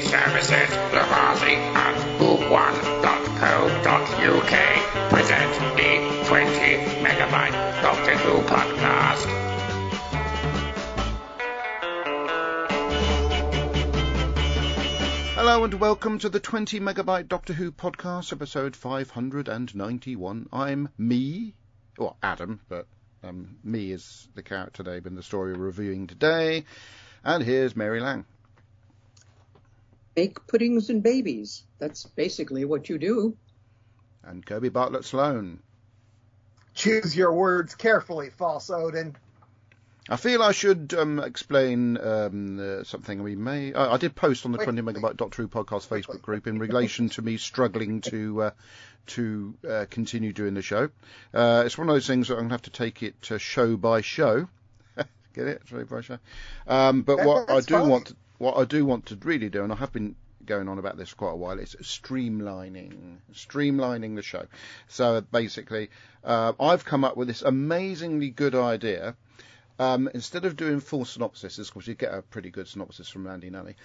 Services Blavazi at who1.co.uk present the 20 megabyte Doctor Who podcast. Hello and welcome to the 20 megabyte Doctor Who podcast, episode 591. I'm me, or Adam, but me is the character name in the story we're reviewing today. And here's Mary Lang. Make puddings and babies. That's basically what you do. And Kirby Bartlett Sloan. Choose your words carefully, false Odin. I feel I should explain something we may... I did post on the 20 megabyte Doctor Who podcast Facebook group in relation to me struggling to continue doing the show. It's one of those things that I'm going to have to take it show by show. Get it? Show by show. But what I do want to really do, and I have been going on about this for quite a while, is streamlining the show. So basically, I've come up with this amazingly good idea. Instead of doing full synopsises, because you get a pretty good synopsis from Andy Nunny,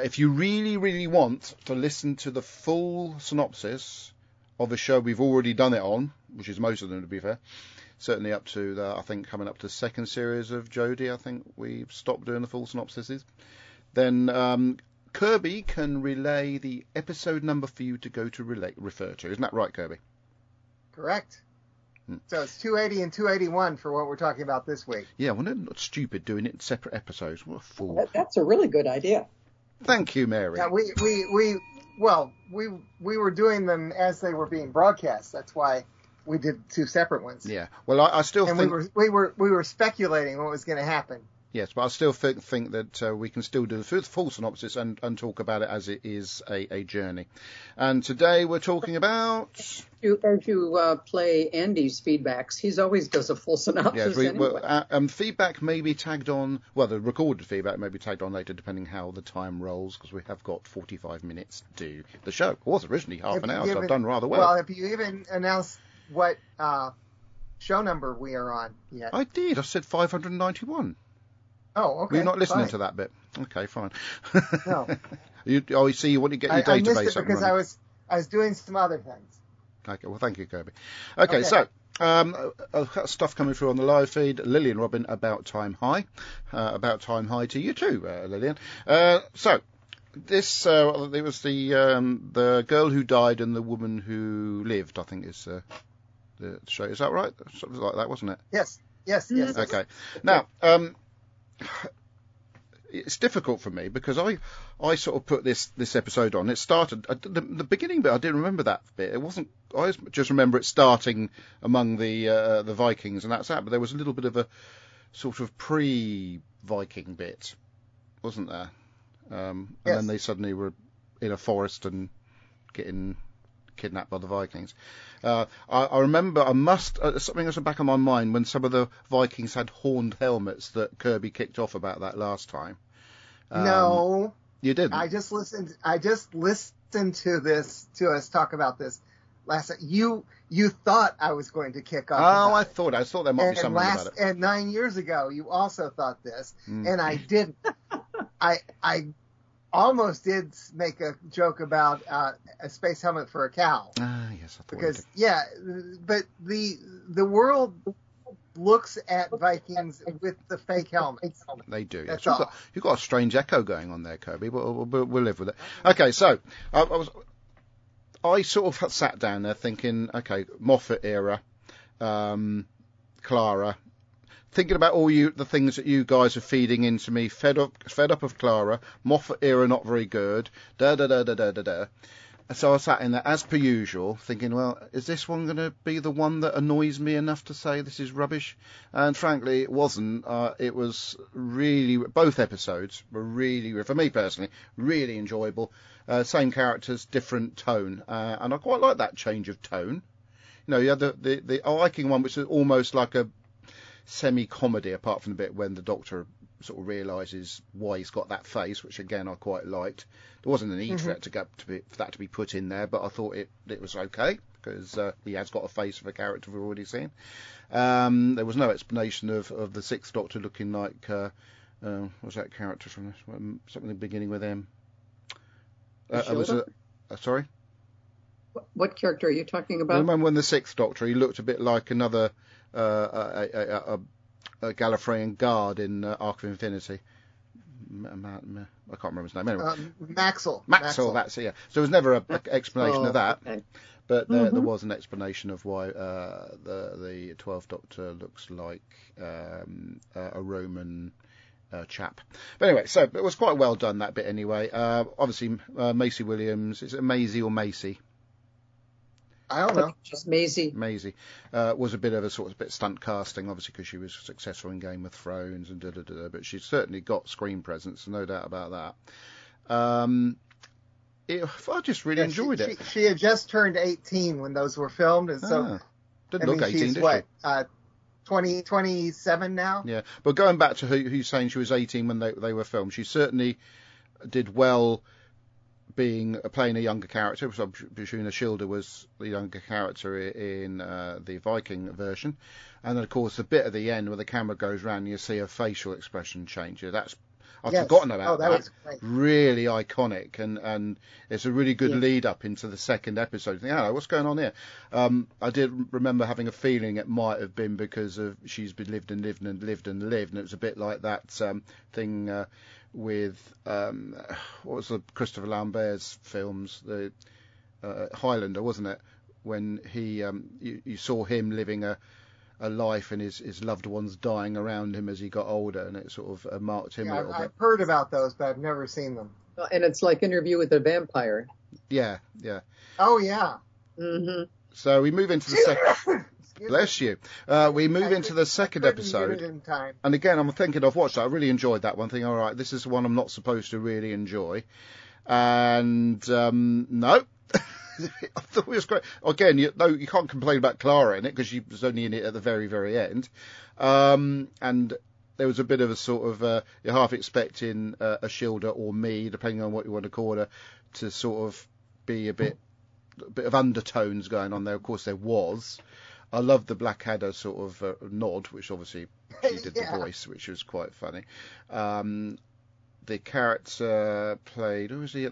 if you really, really want to listen to the full synopsis of a show we've already done it on, which is most of them to be fair, certainly up to, I think, coming up to the second series of Jodie, I think we've stopped doing the full synopsises, then Kirby can relay the episode number for you to go to refer to. Isn't that right, Kirby? Correct. So it's 280 and 281 for what we're talking about this week. Yeah, well, not stupid doing it in separate episodes. What a fool. That's a really good idea. Thank you, Mary. Yeah, we were doing them as they were being broadcast. That's why we did two separate ones. Yeah. Well, I still think we were speculating what was going to happen. Yes, but I still think that we can still do the full synopsis and talk about it as it is a journey. And today we're talking about... As you play Andy's feedbacks, he always does a full synopsis anyway. Feedback may be tagged on... Well, the recorded feedback may be tagged on later, depending how the time rolls, because we have got 45 minutes to do the show. It was originally half an hour, so I've done rather well. Well, have you even announced what show number we are on yet? I did. I said 591. Oh, okay. You're not listening to that bit. Okay, fine. No. You see, you want to get your database I missed it because running. I was doing some other things. Okay, well, thank you, Kirby. Okay. So, stuff coming through on the live feed. Lillian Robin, About Time High. About Time High to you too, Lillian. So, this, it was the girl who died and the woman who lived, I think is the show. Is that right? Something like that, wasn't it? Yes. Okay. Now, it's difficult for me because I sort of put this episode on. It started at the beginning bit. I didn't remember that bit. It wasn't. I just remember it starting among the Vikings, and that's that. But there was a little bit of a sort of pre-Viking bit, wasn't there? And then they suddenly were in a forest and getting kidnapped by the Vikings. I remember something was in the back of my mind when some of the Vikings had horned helmets that Kirby kicked off about that last time. No, you didn't. I just listened to us talk about this last night. You thought I was going to kick off. Oh, I thought there might be something about it. And 9 years ago, you also thought this, and I didn't. I almost did make a joke about a space helmet for a cow. Ah, yes, I thought because but the world looks at Vikings with the fake helmets. They do. That's Yes. all. You've got a strange echo going on there, Kirby. We'll live with it. Okay, so I sort of sat down there thinking, okay, Moffat era, Clara. Thinking about all the things that you guys are feeding into me, fed up of Clara, Moffat era not very good, So I sat in there as per usual, thinking, well, is this one going to be the one that annoys me enough to say this is rubbish? And frankly, it wasn't. It was really, both episodes were really, for me personally, really enjoyable. Same characters, different tone, and I quite like that change of tone. You know, you had the Viking one, which is almost like a semi-comedy, apart from the bit when the Doctor sort of realises why he's got that face, which again I quite liked. There wasn't a need for that to be put in there, but I thought it was okay because he has got a face of a character we've already seen. There was no explanation of the Sixth Doctor looking like what's that character from this? Something beginning with M. Sorry? What character are you talking about? Remember when the Sixth Doctor, he looked a bit like another a Gallifreyan guard in Arc of Infinity. I can't remember his name. Anyway. Maxwell, that's it, yeah. So there was never an explanation of that. Okay. But there was an explanation of why the 12th Doctor looks like a Roman chap. But anyway, so it was quite well done, that bit anyway. Obviously, Maisie Williams, is it Maisie or Macy? I don't know. Just Maisie. Maisie was a bit of a sort of bit stunt casting, obviously, because she was successful in Game of Thrones and but she's certainly got screen presence, no doubt about that. I just really enjoyed it. She had just turned 18 when those were filmed, and so didn't look 18, she's did what, she? 27 now. Yeah, but going back to who's saying she was 18 when they were filmed, she certainly did well playing a younger character. So Bashuna Shilda was the younger character in the Viking version, and then of course the bit at the end where the camera goes round, you see her facial expression change. I've forgotten about that. Was great. Really iconic, and it's a really good lead up into the second episode. You think, hello, what's going on here? I did remember having a feeling it might have been because of she's been lived, and it was a bit like that thing with what was the Christopher Lambert's films, the Highlander, wasn't it? When he you saw him living a life and his loved ones dying around him as he got older, and it sort of marked him a little bit. I've heard about those, but I've never seen them. And it's like Interview with a Vampire. Yeah. Oh, yeah. Mm-hmm. So we move into the second... Bless you. We move into the second episode. And again, I'm thinking I've watched that. I really enjoyed that one. Thinking, all right, this is the one I'm not supposed to really enjoy. And no. I thought it was great. Again, you can't complain about Clara in it because she was only in it at the very, very end. And there was a bit of a sort of you're half expecting a Shilda or me, depending on what you want to call her, to sort of be a bit of undertones going on there. Of course, there was. I loved the Blackadder sort of nod, which obviously she did the voice, which was quite funny. The character played, who was the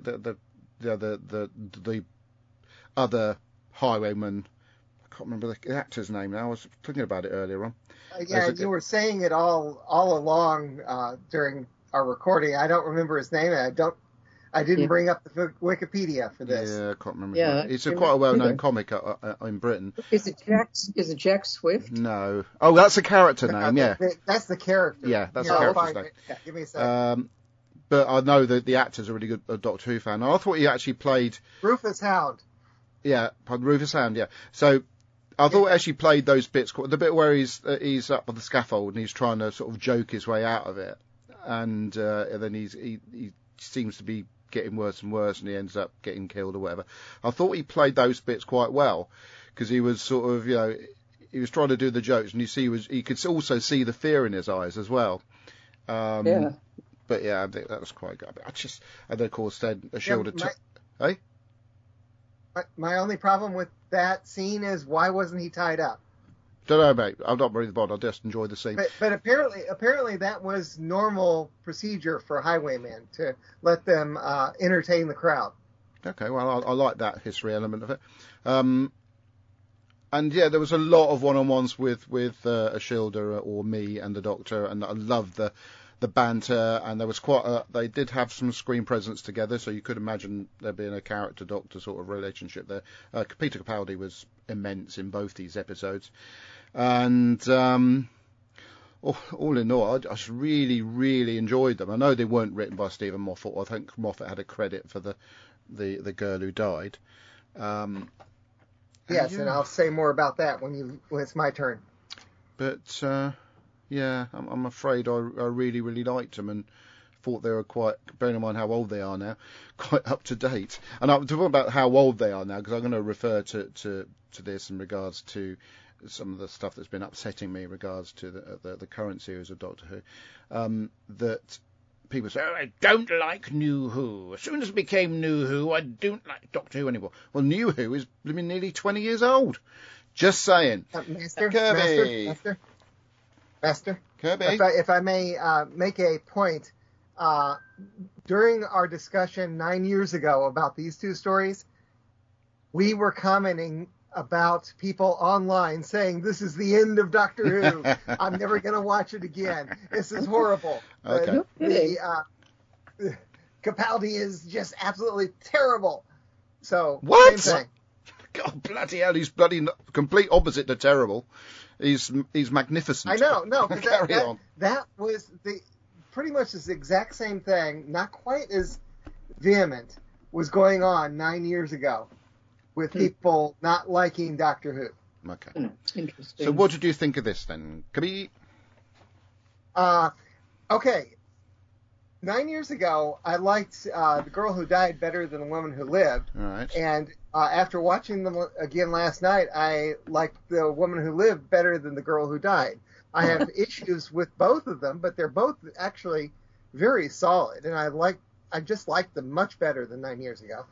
other highwayman? I can't remember the actor's name now. I was thinking about it earlier on. You were saying it all along during our recording. I don't remember his name. I didn't bring up the Wikipedia for this. Yeah, I can't remember. Yeah, it's quite a well-known comic in Britain. Is it Jack Swift? No. Oh, that's a character name. Yeah, that's the character. Yeah, that's the character's name. Yeah, give me a second. But I know that the actor's a really good Doctor Who fan. I thought he actually played Rufus Hound. Yeah, Rufus Hound. Yeah. So I thought he actually played those bits. The bit where he's up on the scaffold and he's trying to sort of joke his way out of it, and then he seems to be getting worse and worse, and he ends up getting killed or whatever. I thought he played those bits quite well because he was sort of, he was trying to do the jokes, and he could also see the fear in his eyes as well. Yeah. But yeah, I think that was quite good. And then of course then a shoulder. My only problem with that scene is why wasn't he tied up? Don't know, mate. I'm not really bothered. I just enjoyed the scene. But apparently that was normal procedure for highwaymen to let them entertain the crowd. Okay, well, I like that history element of it. And yeah, there was a lot of one-on-ones with Ashilda or me and the Doctor, and I loved the banter, and there was they did have some screen presence together, so you could imagine there being a character Doctor sort of relationship there. Peter Capaldi was immense in both these episodes, and all in all, I just really, really enjoyed them. I know they weren't written by Stephen Moffat. I think Moffat had a credit for the girl who died. Yes, and I'll say more about that when it's my turn. But yeah, I'm afraid I really, really liked them and thought they were quite, bearing in mind how old they are now, quite up to date. And I'm talking about how old they are now because I'm going to refer to this in regards to some of the stuff that's been upsetting me in regards to the current series of Doctor Who. That people say, I don't like New Who. As soon as it became New Who, I don't like Doctor Who anymore. Well, New Who is nearly 20 years old. Just saying. Master, Kirby. Master. Master Kirby. If I may make a point, during our discussion 9 years ago about these two stories, we were commenting about people online saying, this is the end of Doctor Who. I'm never going to watch it again. This is horrible. Okay. Capaldi is just absolutely terrible. So, What? Same thing. God, bloody hell, he's bloody complete opposite to terrible. He's magnificent. I know, no. Carry on. That was pretty much the exact same thing, not quite as vehement, was going on 9 years ago with people not liking Doctor Who. Okay. Interesting. So what did you think of this then? Kirby? Okay. 9 years ago, I liked The Girl Who Died better than The Woman Who Lived. All right. And after watching them again last night, I liked The Woman Who Lived better than The Girl Who Died. I have issues with both of them, but they're both actually very solid, and I just like them much better than 9 years ago.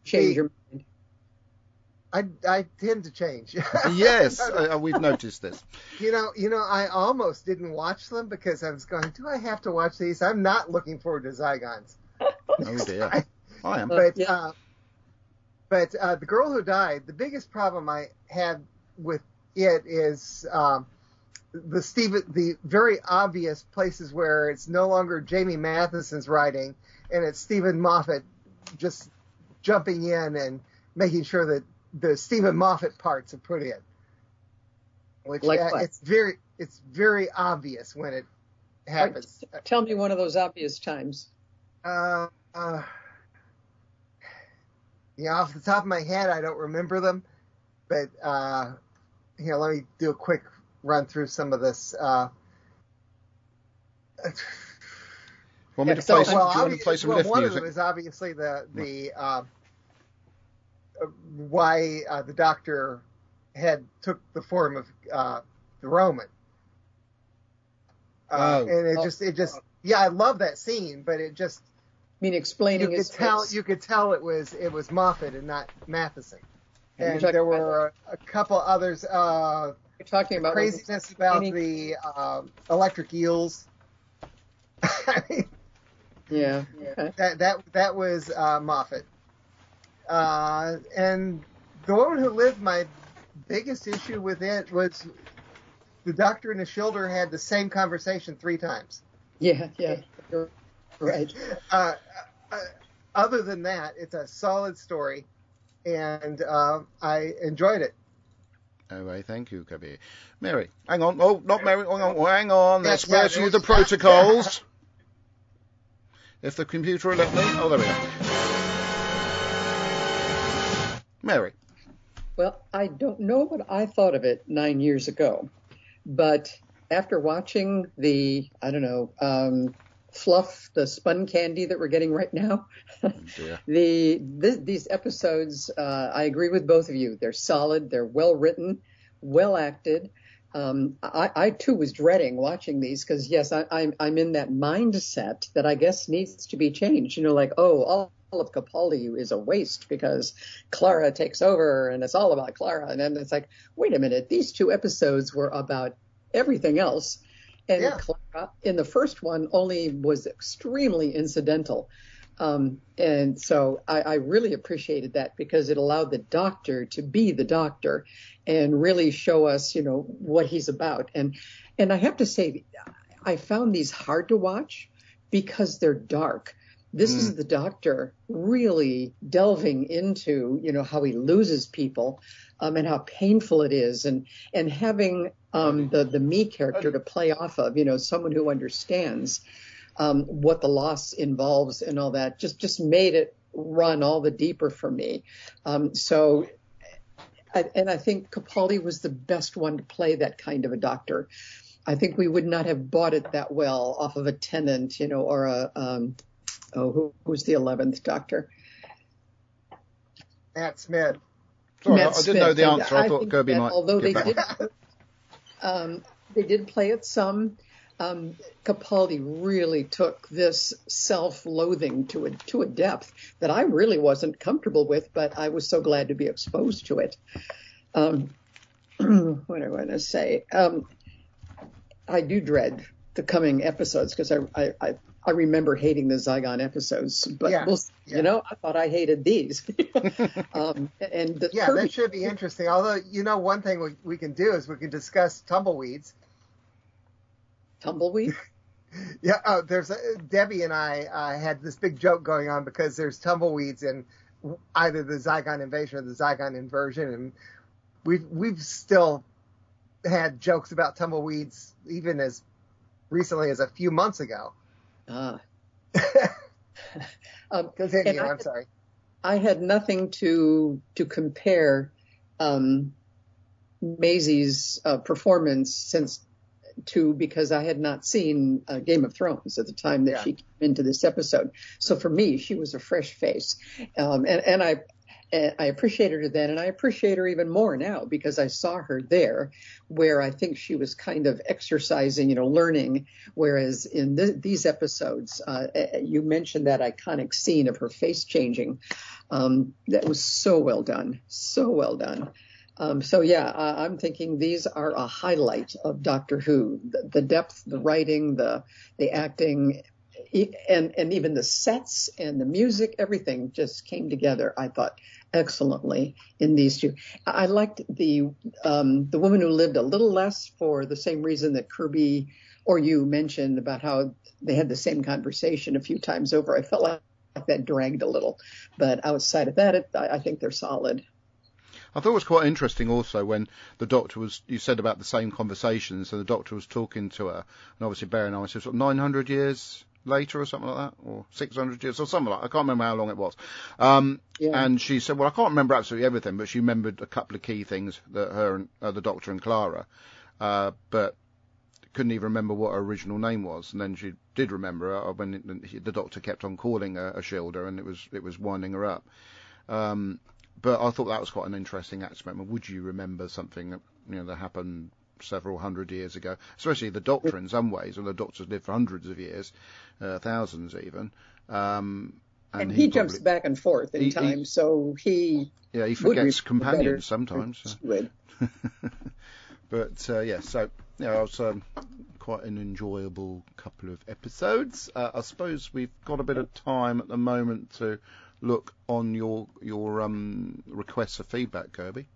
Change your mind. I tend to change. Yes, we've noticed this. You know, I almost didn't watch them because I was going, do I have to watch these? I'm not looking forward to Zygons. Oh dear, I am. But The Girl Who Died, the biggest problem I had with it is the very obvious places where it's no longer Jamie Matheson's writing and it's Stephen Moffat just jumping in and making sure that the Stephen Moffat parts are put in. Which it's very obvious when it happens. Tell me one of those obvious times. Off the top of my head, I don't remember them, but here, let me do a quick run through some of this. Want me to play some? Do you want to play some lift one music? of them is obviously the why the Doctor took the form of the Roman. And it just I love that scene, but it just explaining you could tell it was Moffat and not Matheson. And there were a couple others. You're talking about craziness about the electric eels. Yeah. Okay. That was Moffat. And The Woman Who Lived, my biggest issue with it was the Doctor and Ishildur had the same conversation 3 times. Yeah, you're right. Other than that, it's a solid story, and I enjoyed it. Okay, thank you, Kirby. Mary, hang on. Oh, not Mary. Hang on. Let's go through the protocols. If the computer will let me. Oh, there we go. Mary. Well, I don't know what I thought of it 9 years ago, but after watching the, fluff, the spun candy that we're getting right now, these episodes, I agree with both of you. They're solid. They're well written, well acted. I too was dreading watching these because, yes, I'm in that mindset that I guess needs to be changed. All of Capaldi is a waste because Clara takes over and it's all about Clara. And then it's like, wait a minute, these 2 episodes were about everything else. And Clara in the first one only was extremely incidental. And so I really appreciated that because it allowed the Doctor to be the Doctor and really show us, what he's about. And I have to say, I found these hard to watch because they're dark. This is the Doctor really delving into, how he loses people and how painful it is and having the me character to play off of, someone who understands what the loss involves and all that just made it run all the deeper for me. I think Capaldi was the best one to play that kind of a Doctor. I think we would not have bought it that well off of a Tennant, or a who's the 11th Doctor? Matt Smith. Sorry, I didn't know the answer. I thought Kirby might. Although they did play it some, Capaldi really took this self-loathing to a depth that I really wasn't comfortable with, but I was so glad to be exposed to it. What do I want to say? I do dread the coming episodes because I remember hating the Zygon episodes, but Yeah, you know, I thought I hated these. And the Yeah, Kirby, that should be interesting. Although, one thing we can do is we can discuss tumbleweeds. Tumbleweed. Yeah, Debbie and I had this big joke going on because there's tumbleweeds in either the Zygon invasion or the Zygon inversion, and we've still had jokes about tumbleweeds even as recently as a few months ago. Continue. I'm sorry. I had nothing to compare Maisie's performance because I had not seen Game of Thrones at the time that she came into this episode. So for me, she was a fresh face, and I appreciated her then, and I appreciate her even more now because I saw her there, where I think she was kind of exercising, learning. Whereas in these episodes, you mentioned that iconic scene of her face changing. That was so well done, so well done. So yeah, I'm thinking these are a highlight of Doctor Who. The depth, the writing, the acting, and even the sets and the music, everything just came together, I thought, excellently in these two. I liked the woman who lived a little less for the same reason that Kirby or you mentioned about how they had the same conversation a few times over. I felt like that dragged a little, but outside of that, I think they're solid. I thought it was quite interesting also when the Doctor you said about the same conversation, so the Doctor was talking to her, and obviously bearing in mind, sort of 900 years later or something like that, or 600 years or something like that. I can't remember how long it was. And she said, well, I can't remember absolutely everything, but she remembered a couple of key things that her and the Doctor and Clara, but couldn't even remember what her original name was. And then she did remember her when the Doctor kept on calling her a Shilder, and it was winding her up. But I thought that was quite an interesting aspect. Would you remember something that happened several hundred years ago? Especially the Doctor in some ways, and the Doctor's lived for hundreds of years, thousands even. And he jumps back and forth in time, so he forgets companions sometimes. So. But so it was quite an enjoyable couple of episodes. I suppose we've got a bit of time at the moment to look on your requests for feedback, Kirby.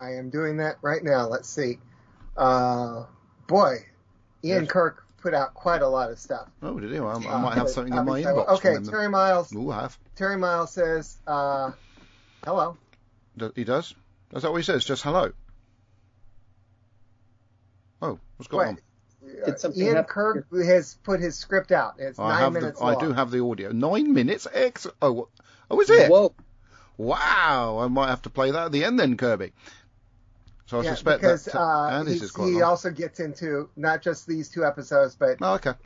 I am doing that right now. Let's see. Boy, Ian Kirk put out quite a lot of stuff. Oh, did he? I might have something in my inbox. Okay, Terry Miles. Ooh, I have. Terry Miles says, hello. He does? Is that what he says? Just hello? Oh, what's going on? Ian Kirk has put his script out. It's 9 minutes long. I do have the audio. 9 minutes? Excellent. Oh, is it? Whoa. Wow. I might have to play that at the end then, Kirby. So I suspect that he also gets into not just these two episodes, but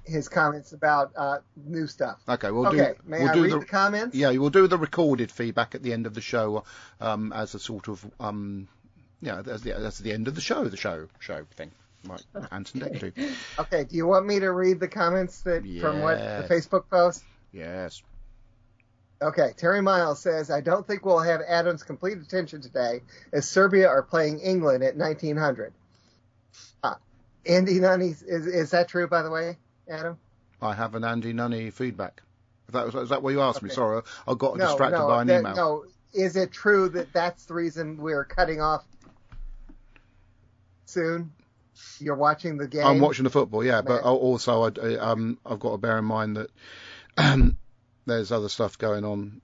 his comments about new stuff. Okay, may I read the comments? Yeah, we'll do the recorded feedback at the end of the show as a sort of, that's the end of the show thing. Like Anton Deck do. Okay, do you want me to read the comments from what the Facebook post? Yes. Okay, Terry Miles says, I don't think we'll have Adam's complete attention today as Serbia are playing England at 1900. Andy Nunny, is that true, by the way, Adam? I have an Andy Nunny feedback. Is that what you asked me? Sorry, I got distracted by an email. No, is it true that that's the reason we're cutting off soon? You're watching the game? I'm watching the football, yeah, but also I've got to bear in mind that there's other stuff going on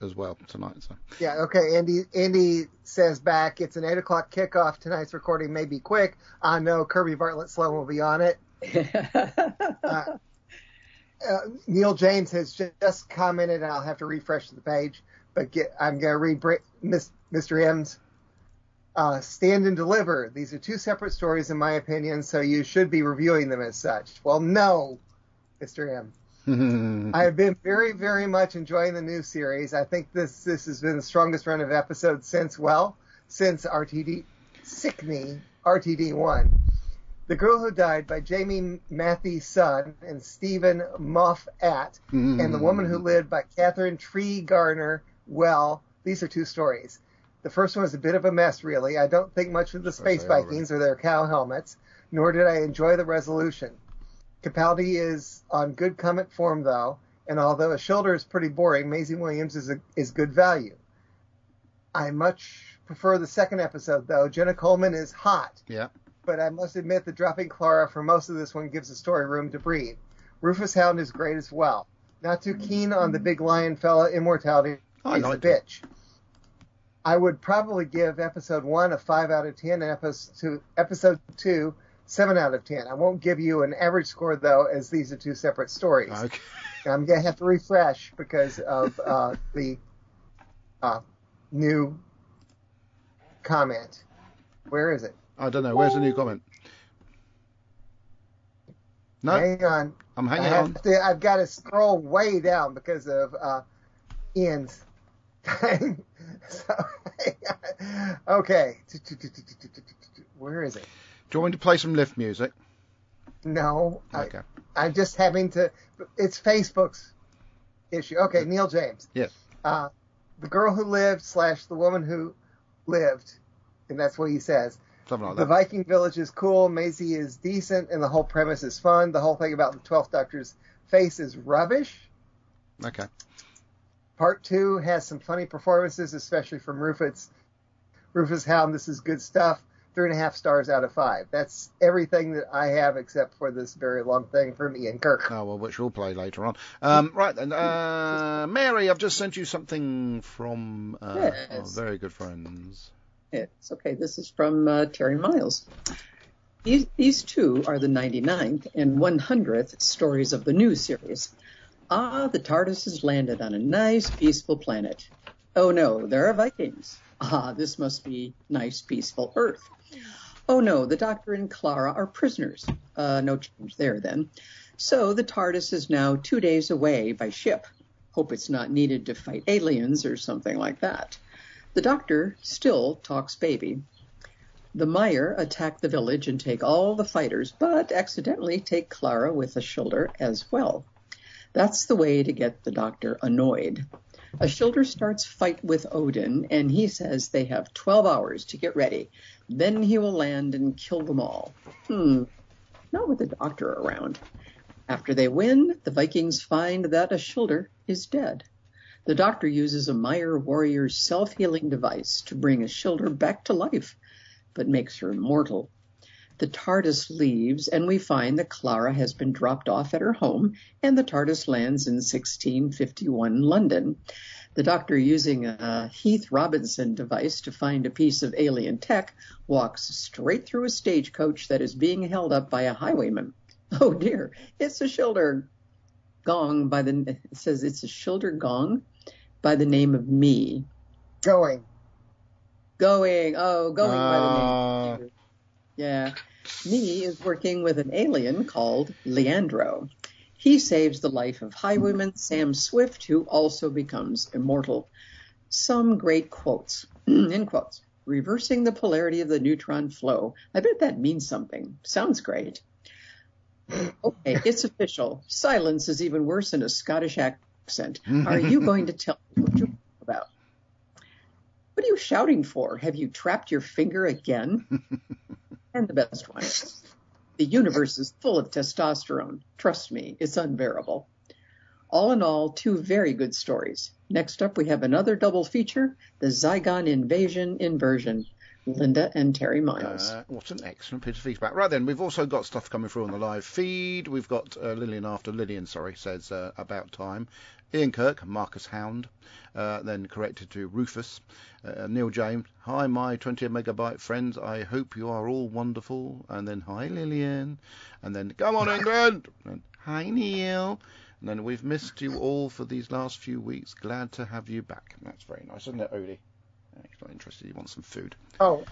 as well tonight. So. Yeah, okay. Andy says back, it's an 8 o'clock kickoff. Tonight's recording may be quick. I know Kirby Bartlett Sloan will be on it. Neil James has just commented, and I'll have to refresh the page, but I'm going to read Mr. M's. Stand and Deliver. These are two separate stories, in my opinion, so you should be reviewing them as such. Well, no, Mr. M. I have been very, very much enjoying the new series. I think this has been the strongest run of episodes since RTD 1. The Girl Who Died by Jamie Matthie's son and Stephen Moffat, and The Woman Who Lived by Catherine Tree Garner. Well, these are two stories. The first one was a bit of a mess, really. I don't think much of the Space Vikings or their cow helmets, nor did I enjoy the resolution. Capaldi is on good comic form, though, and although Ashildr is pretty boring, Maisie Williams is good value. I much prefer the second episode, though. Jenna Coleman is hot. Yeah. But I must admit that dropping Clara for most of this one gives the story room to breathe. Rufus Hound is great as well. Not too keen on the big lion fella immortality. He's a bitch. I would probably give episode 1 a 5 out of 10 and episode 2 7 out of 10. I won't give you an average score, though, as these are two separate stories. Okay. I'm going to have to refresh because of the new comment. Where is it? I don't know. Where's the new comment? No. Hang on. I'm hanging on. I've got to scroll way down because of Ian's thing. So, okay. Where is it? Do you want me to play some lift music? No. Okay. I'm just having to. It's Facebook's issue. Okay, Neil James. Yes. The girl who lived / the woman who lived, and that's what he says. Something like The that. Viking village is cool, Maisie is decent, and the whole premise is fun. The whole thing about the 12th Doctor's face is rubbish. Okay. Part 2 has some funny performances, especially from Rufus Hound. This is good stuff. 3.5 stars out of 5. That's everything that I have except for this very long thing from Ian Kirk. Oh, well, which we'll play later on. Right then, Mary, I've just sent you something from our very good friends. It's okay. This is from Terry Miles. These two are the 99th and 100th stories of the new series. The TARDIS has landed on a nice, peaceful planet. Oh no, there are Vikings. This must be nice, peaceful Earth. Oh no, the Doctor and Clara are prisoners. No change there then. So the TARDIS is now 2 days away by ship. Hope it's not needed to fight aliens or something like that. The Doctor still talks baby. The Meyer attack the village and take all the fighters, but accidentally take Clara with Ashildr as well. That's the way to get the Doctor annoyed. Ashildr starts fight with Odin, and he says they have 12 hours to get ready. Then he will land and kill them all. Not with the Doctor around. After they win, the Vikings find that Ashildr is dead. The Doctor uses a Meyer warrior's self-healing device to bring Ashildr back to life, but makes her immortal. The TARDIS leaves, and we find that Clara has been dropped off at her home, and the TARDIS lands in 1651 London. The Doctor, using a Heath Robinson device to find a piece of alien tech, walks straight through a stagecoach that is being held up by a highwayman. Oh dear, it's Ashildr Gong it says it's Ashildr Gong by the name of Me. Going by the name. Yeah. Me is working with an alien called Leandro. He saves the life of highwayman Sam Swift, who also becomes immortal. Some great quotes. In quotes. Reversing the polarity of the neutron flow. I bet that means something. Sounds great. Okay, it's official. Silence is even worse in a Scottish accent. Are you going to tell me what you're about? What are you shouting for? Have you trapped your finger again? And the best one. The universe is full of testosterone. Trust me, it's unbearable. All in all, 2 very good stories. Next up, we have another double feature, the Zygon Inversion. Linda and Terry Miles. What an excellent bit of feedback. Right then, we've also got stuff coming through on the live feed. We've got Lillian says about time. Ian Kirk, Marcus Hound, then corrected to Rufus. Neil James, hi my 20 megabyte friends, I hope you are all wonderful. And then hi Lillian. And then come on England. And hi Neil. And then we've missed you all for these last few weeks. Glad to have you back. That's very nice, isn't it, Odie? He's not interested. He wants some food. Oh,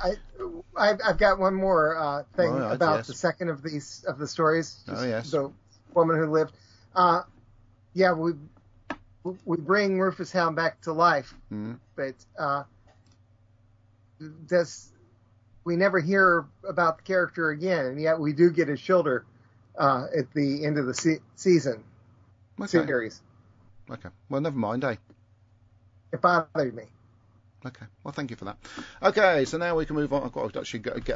I've got one more thing about the second of the stories. Oh yes. The woman who lived. We bring Rufus Hound back to life, but we never hear about the character again, and yet we do get his shoulder at the end of the season series. Okay. Well, never mind, eh? It bothered me. Okay. Well, thank you for that. Okay, so now we can move on. I've got to actually get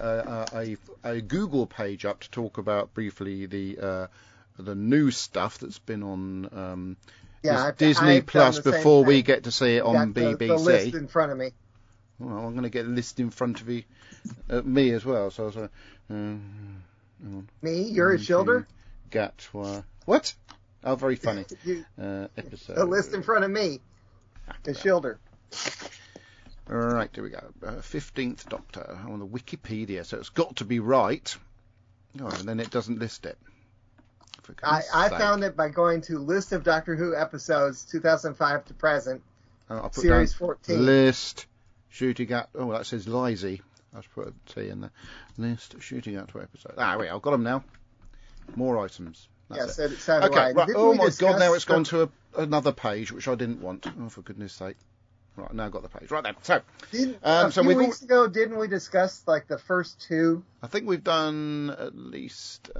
a Google page up to talk about briefly the new stuff that's been on Disney Plus before we get to see it on BBC. The list in front of me. Well, I'm going to get a list in front of me as well. So, me? You're a Shilder? Gatwa. What? Oh, very funny. Episode. The list in front of me. The Shilder. Right, here we go. 15th Doctor on the Wikipedia, so it's got to be right. Oh, and then it doesn't list it. I found it by going to list of Doctor Who episodes 2005 to present, series 14. List, Ncuti Gatwa. Oh, that says Lizzie. I'll put a T in there. List, Ncuti Gatwa episodes. Wait, I've got them now. More items. That's it. So okay, right. Oh my God, now it's gone to another page, which I didn't want. Oh, for goodness sake. Right, now I've got the page. Right then. So, a few weeks ago, didn't we discuss like the first two? I think we've done at least.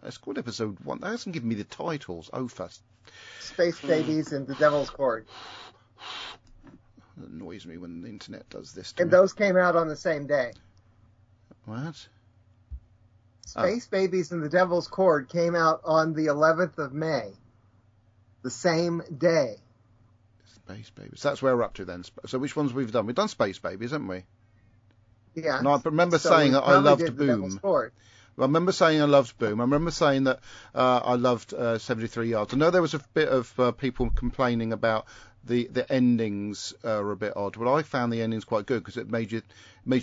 It's called episode 1. That hasn't given me the titles. First. Space Babies and The Devil's Cord. It annoys me when the internet does this. And those came out on the same day. What? Space Babies and The Devil's Cord came out on the 11th of May. The same day. Space Babies. That's where we're up to then. So which ones we've done? We've done Space Babies, haven't we? Yeah. And I remember saying that I loved Boom. I remember saying I loved Boom. I remember saying that I loved 73 Yards. I know there was a bit of people complaining about the endings are a bit odd, but I found the endings quite good because it made you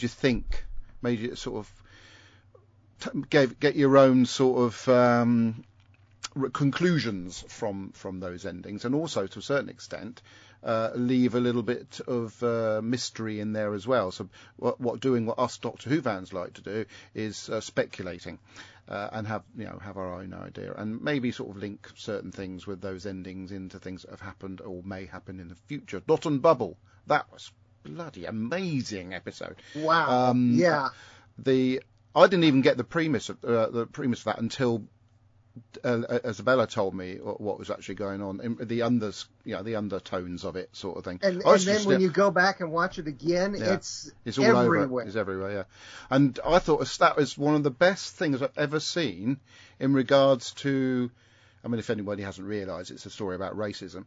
think, made you sort of get your own sort of conclusions from those endings, and also to a certain extent leave a little bit of mystery in there as well. So what us Doctor Who fans like to do is speculating and have our own idea, and maybe sort of link certain things with those endings into things that have happened or may happen in the future. Dot and Bubble, that was bloody amazing episode. Wow. Yeah. I didn't even get the premise of that until Isabella told me what was actually going on, in the undertones of it, sort of thing. And then when you go back and watch it again, it's all everywhere. Over. It's everywhere, yeah. And I thought that was one of the best things I've ever seen in regards to. I mean, if anybody hasn't realised, it's a story about racism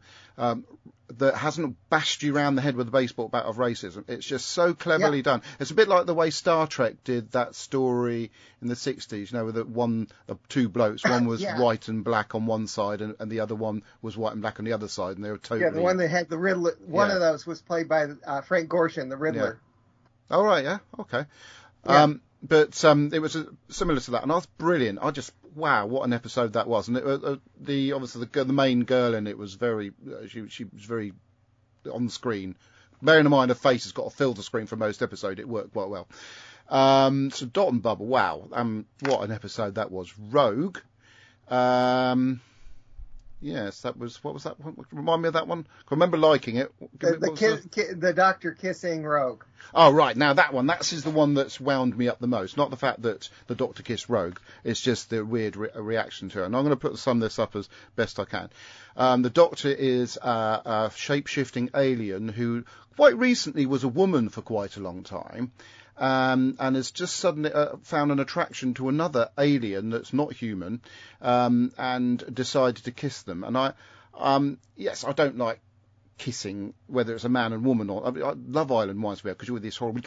that hasn't bashed you around the head with a baseball bat of racism. It's just so cleverly done. It's a bit like the way Star Trek did that story in the 60s, with the two blokes. One was white and black on one side, and the other one was white and black on the other side, and they were totally... Yeah, the one that had the Riddler. One of those was played by Frank Gorshin, the Riddler. Yeah. Oh, right, yeah, okay. Yeah. But it was similar to that, and I was brilliant. Wow, what an episode that was! And obviously the main girl in it was she was very on screen. Bearing in mind her face has got to fill the screen for most episode, it worked quite well. So Dot and Bubble, wow, what an episode that was. Rogue, yes, that was, what was that? Remind me of that one. I remember liking it. The Doctor kissing Rogue. Oh, right. Now, that is the one that's wound me up the most. Not the fact that the Doctor kissed Rogue. It's just the weird reaction to her. And I'm going to sum this up as best I can. The Doctor is a shape-shifting alien who quite recently was a woman for quite a long time. And has just suddenly found an attraction to another alien that's not human, and decided to kiss them. And I don't like kissing, whether it's a man and woman or... Love Island reminds me because you're with this horrible...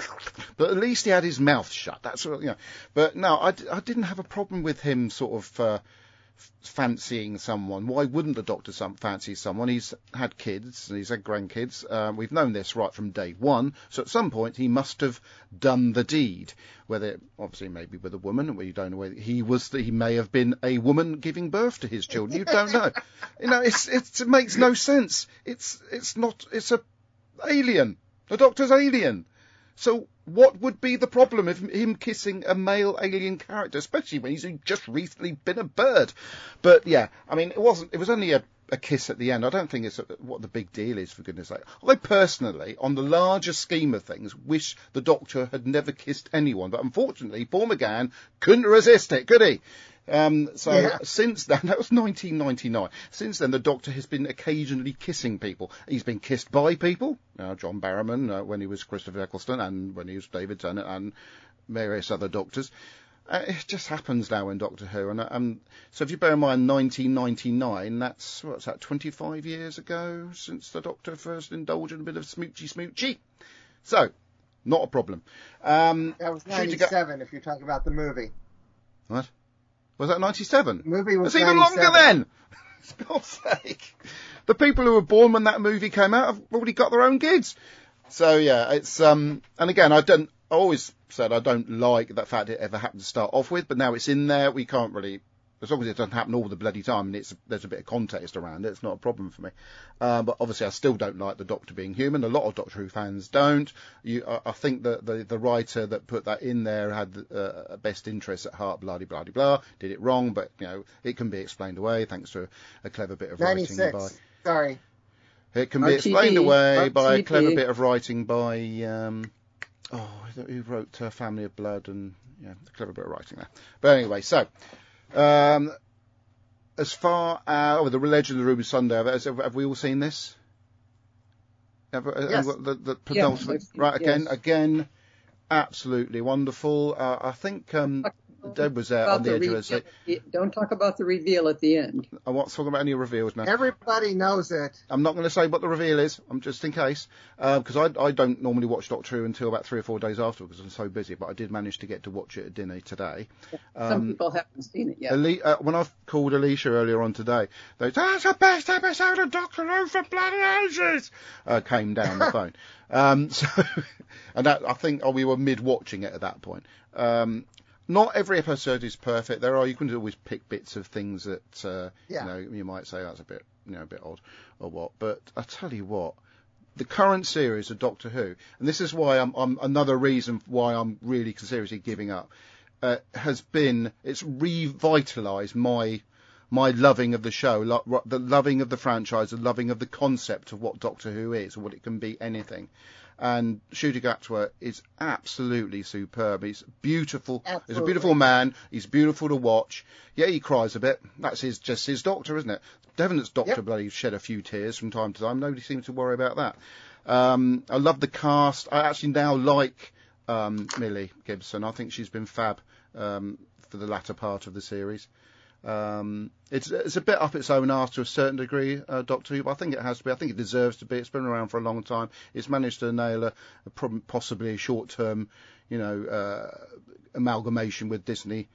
But at least he had his mouth shut. That's But no, I didn't have a problem with him sort of... fancying someone. Why wouldn't the Doctor fancy someone? He's had kids and he's had grandkids. We've known this right from day one. So at some point he must have done the deed. Whether obviously maybe with a woman, we don't know whether he may have been a woman giving birth to his children. You don't know. It makes no sense. It's a alien. The Doctor's alien. So what would be the problem of him kissing a male alien character, especially when he's just recently been a bird? But yeah, I mean, it was only a kiss at the end. I don't think it's what the big deal is, for goodness sake. I personally, on the larger scheme of things, wish the Doctor had never kissed anyone. But unfortunately, Paul McGann couldn't resist it, could he? Since then, that was 1999. Since then, the Doctor has been occasionally kissing people. He's been kissed by people. John Barrowman, when he was Christopher Eccleston, and when he was David Tennant, and various other Doctors. It just happens now in Doctor Who. And so if you bear in mind 1999, what's that, 25 years ago since the Doctor first indulged in a bit of smoochy. So, not a problem. That was 97 if you're talking about the movie. What? Was that 97? The movie was It's even 97. longer then! For God's sake. The people who were born when that movie came out have already got their own kids. So, yeah, it's... and again, I always said I don't like the fact it ever happened to start off with, but now it's in there, we can't really... As long as it doesn't happen all the bloody time and there's a bit of context around it, it's not a problem for me. But obviously I still don't like the Doctor being human. A lot of Doctor Who fans don't. I think that the writer that put that in there had best interests at heart, blah, blah, blah, blah. Did it wrong, but, it can be explained away thanks to a clever bit of 96. writing by... Sorry. It can be explained away by a clever bit of writing by... who wrote Family of Blood, and, a clever bit of writing there. But anyway, so... as far as the Legend of the Ruby Sunday, have we all seen this? Yes. The penultimate, right? Again, absolutely wonderful. I think Deb was there on the edge of her seat. Don't talk about the reveal at the end. I'm not talking about any reveals now. Everybody knows it. I'm not going to say what the reveal is. I'm just in case, because I don't normally watch Doctor Who until about 3 or 4 days after because I'm so busy. But I did manage to get to watch it at dinner today. Some people haven't seen it yet. When I called Alicia earlier on today, they said, "That's the best episode of Doctor Who for bloody ages." Came down the phone. And that, I think we were mid watching it at that point. Not every episode is perfect. You can always pick bits of things that you might say that's a bit odd or what. But I tell you what, the current series of Doctor Who, and this is why I'm another reason why I'm really seriously giving up, it's revitalised my loving of the show, the loving of the franchise, the loving of the concept of what Doctor Who is, or what it can be, anything. And Ncuti Gatwa is absolutely superb. He's beautiful. Absolutely. He's a beautiful man. He's beautiful to watch. Yeah, he cries a bit. That's just his Doctor, isn't it? Devon's Doctor bloody shed a few tears from time to time. Nobody seems to worry about that. I love the cast. I actually now like Millie Gibson. I think she's been fab for the latter part of the series. It's a bit up its own arse to a certain degree, Doctor Who, but I think it has to be. I think it deserves to be. It's been around for a long time. It's managed to nail possibly a short-term, amalgamation with Disney,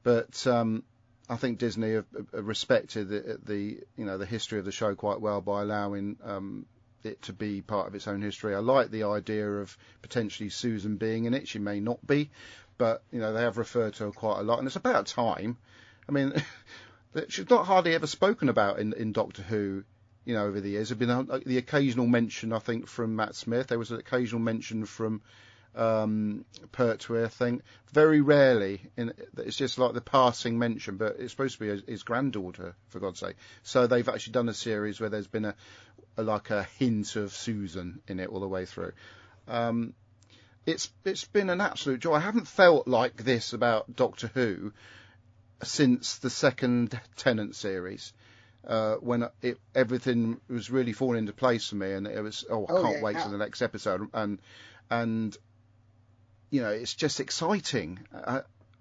but I think Disney have respected the history of the show quite well by allowing it to be part of its own history. I like the idea of potentially Susan being in it. She may not be, but they have referred to her quite a lot, and it's about time. I mean, she's not hardly ever spoken about in Doctor Who, over the years. There's been the occasional mention, I think, from Matt Smith. There was an occasional mention from Pertwee, I think. Very rarely. It's just like the passing mention, but it's supposed to be his granddaughter, for God's sake. So they've actually done a series where there's been a hint of Susan in it all the way through. It's been an absolute joy. I haven't felt like this about Doctor Who since the second Tennant series, when everything was really falling into place for me, and it was I can't wait for the next episode, and it's just exciting.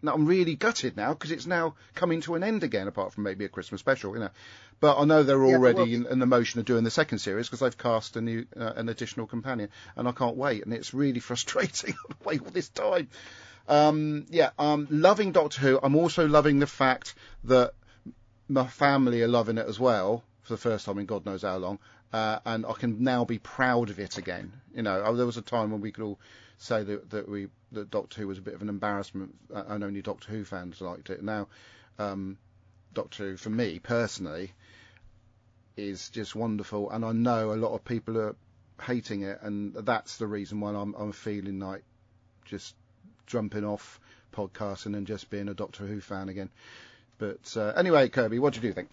I'm really gutted now because it's now coming to an end again, apart from maybe a Christmas special, But I know they're already in the motion of doing the second series because they've cast an additional companion, and I can't wait, and it's really frustrating to wait all this time. Loving Doctor Who. I'm also loving the fact that my family are loving it as well for the first time in God knows how long, and I can now be proud of it again. There was a time when we could all say that Doctor Who was a bit of an embarrassment, and only Doctor Who fans liked it. Now, Doctor Who, for me personally, is just wonderful, and I know a lot of people are hating it, and that's the reason why I'm feeling like just jumping off podcasting and just being a Doctor Who fan again. But anyway, Kirby, what do you think?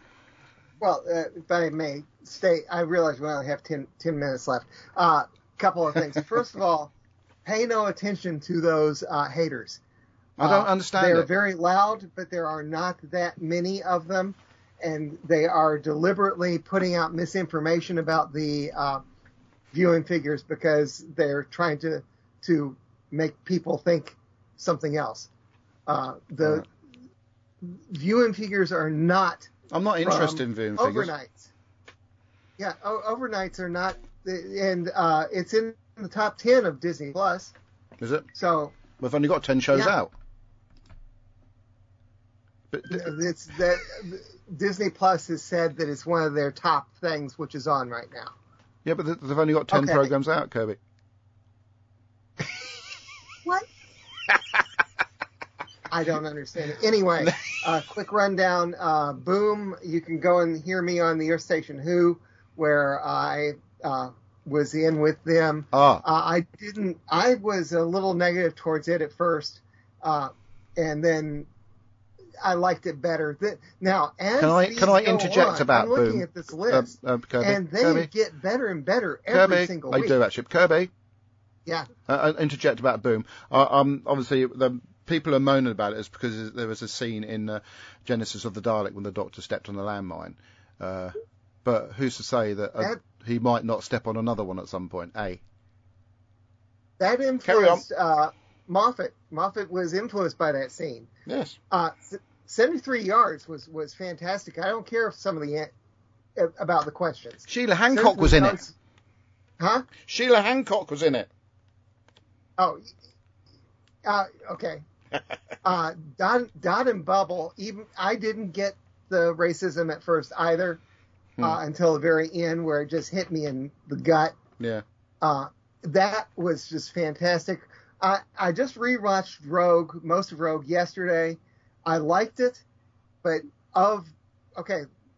Well, if I may state, I realize we only have 10 minutes left. Couple of things. First of all, pay no attention to those haters. I don't understand They're it. very loud, but there are not that many of them, and they are deliberately putting out misinformation about the viewing figures because they're trying to make people think something else. The viewing figures are not. I'm not interested in viewing figures. Overnights. Yeah, overnights are not, and it's in the top 10 of Disney Plus. Is it? So We've only got 10 shows out. But it's that Disney Plus has said that it's one of their top things, which is on right now. yeah, but they've only got 10 programs out, Kirby. What? I don't understand it. Anyway, quick rundown. Boom, you can go and hear me on the Earth Station Who, where I was in with them. I was a little negative towards it at first, and then I liked it better. Now, as can I interject about I'm looking Boom? at this list, Kirby, and they Kirby, get better and better every single week. I do actually. Kirby, Yeah. interject about Boom. Obviously, the people are moaning about it is because there was a scene in Genesis of the Dalek when the Doctor stepped on a landmine. But who's to say that he might not step on another one at some point? That influenced Moffat. Moffat was influenced by that scene. Yes. 73 yards was fantastic. I don't care if some of the about the questions. Sheila Hancock was in it. Huh? Sheila Hancock was in it. Oh, okay. Dot and Bubble. Even I didn't get the racism at first either, until the very end where it just hit me in the gut. Yeah. That was just fantastic. I just rewatched Rogue, most of Rogue yesterday. I liked it, but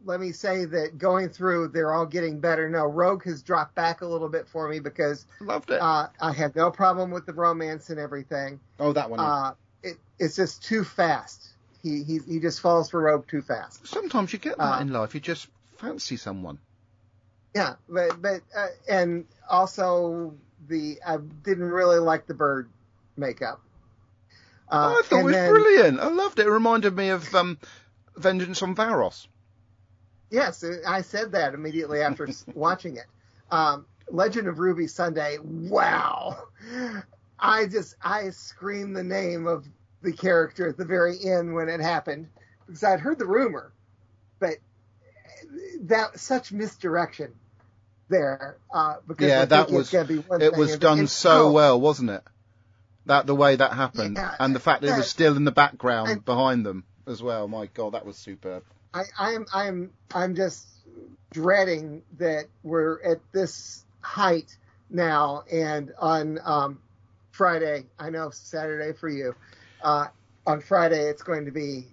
let me say that going through, they're all getting better. No, Rogue has dropped back a little bit for me because Loved it. I have no problem with the romance and everything. Oh, that one. It's just too fast. He just falls for Rogue too fast. Sometimes you get that in life. You just fancy someone. Yeah, but and also I didn't really like the bird makeup. I thought it was brilliant. I loved it. It reminded me of Vengeance on Varos. Yes, I said that immediately after watching it. Legend of Ruby Sunday. Wow. I screamed the name of the character at the very end when it happened because I'd heard the rumor, but that such misdirection there. Because it was done so well, wasn't it? The way that happened, and the fact that it was still in the background behind them as well. My God, that was superb. I'm just dreading that we're at this height now, and on Friday, I know Saturday for you, on Friday it's going to be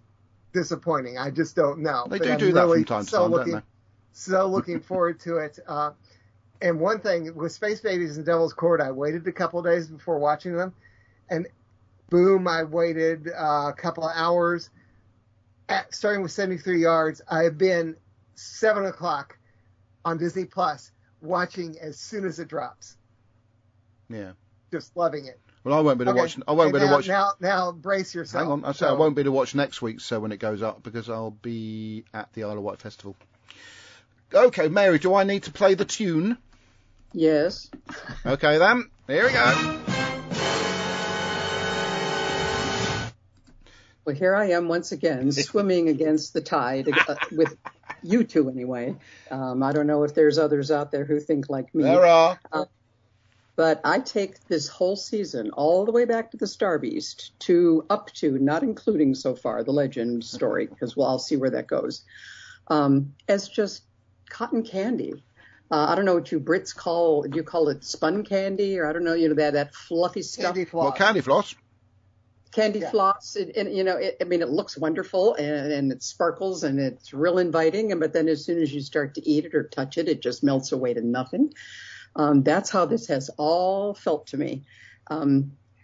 disappointing. I just don't know. They do that from time to time, don't they? So looking forward to it. And one thing, with Space Babies and Devil's Court, I waited a couple of days before watching them, and boom, I waited a couple of hours. Starting with 73 yards, I've been 7 o'clock on Disney Plus watching as soon as it drops. Yeah. Just loving it. Well, I won't be to watch. Now brace yourself. Hang on, I won't be to watch next week. So when it goes up, because I'll be at the Isle of Wight Festival. Okay, Mary, do I need to play the tune? Yes. Okay then. Here we go. Well, here I am once again, swimming against the tide, with you two anyway. I don't know if there's others out there who think like me. There are. But I take this whole season all the way back to the Star Beast up to, not including so far, the Legend story, because I'll see where that goes, as just cotton candy. I don't know what you Brits call it spun candy, or I don't know, that fluffy stuff. Candy floss. Well, candy floss. Candy floss, it looks wonderful and it sparkles and it's real inviting. But then as soon as you start to eat it or touch it, it just melts away to nothing. That's how this has all felt to me.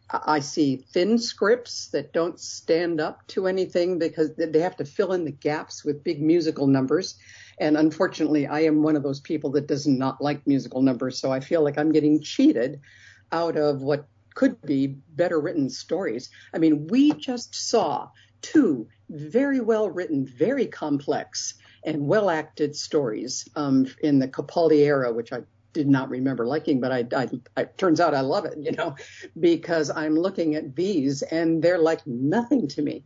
I see thin scripts that don't stand up to anything because they have to fill in the gaps with big musical numbers. And unfortunately, I am one of those people that does not like musical numbers. So I feel like I'm getting cheated out of what could be better written stories. I mean, we just saw 2 very well written, very complex and well acted stories in the Capaldi era, which I did not remember liking, but it turns out I love it, because I'm looking at these and they're like nothing to me.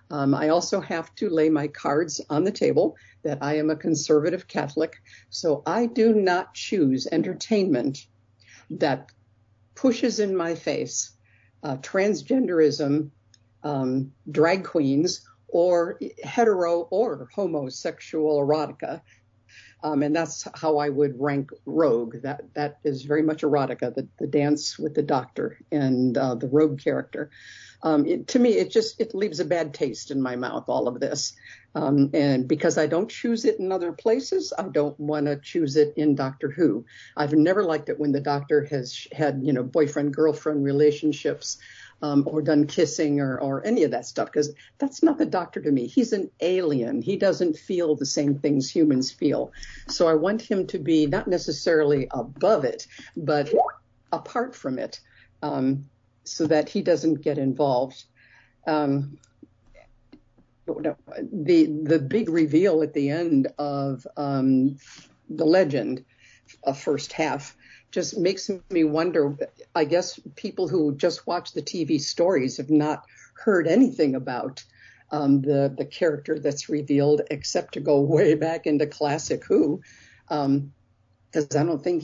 I also have to lay my cards on the table that I am a conservative Catholic, so I do not choose entertainment that pushes in my face transgenderism, drag queens, or hetero or homosexual erotica. And that's how I would rank Rogue. That is very much erotica, the dance with the doctor and the Rogue character. To me, it leaves a bad taste in my mouth, all of this. And because I don't choose it in other places, I don't want to choose it in Doctor Who. I've never liked it when the doctor has had, boyfriend-girlfriend relationships, or done kissing or any of that stuff, because that's not the doctor to me. He's an alien. He doesn't feel the same things humans feel. So I want him to be not necessarily above it, but apart from it, so that he doesn't get involved. The big reveal at the end of The Legend, first half, just makes me wonder. I guess people who just watch the TV stories have not heard anything about the character that's revealed, except to go way back into classic Who, because I don't think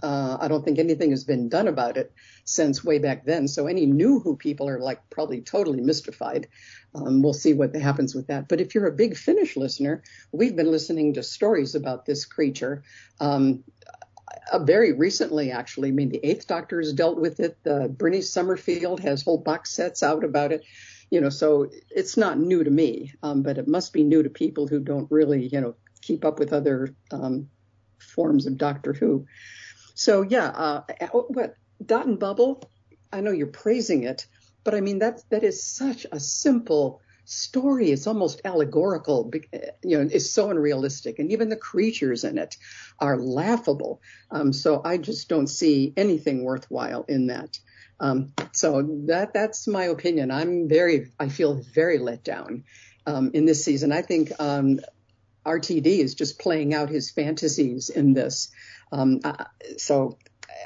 I don't think anything has been done about it since way back then. So any new Who people are like probably totally mystified. We'll see what happens with that. But if you're a big Finnish listener, we've been listening to stories about this creature. Very recently, actually. I mean, the 8th Doctor has dealt with it. Bernie Summerfield has whole box sets out about it. So it's not new to me, but it must be new to people who don't really, keep up with other forms of Doctor Who. So, Dot and Bubble, I know you're praising it, but I mean, that is such a simple story. It's almost allegorical, it's so unrealistic. And even the creatures in it are laughable. So I just don't see anything worthwhile in that. So that's my opinion. I feel very let down in this season. I think RTD is just playing out his fantasies in this. So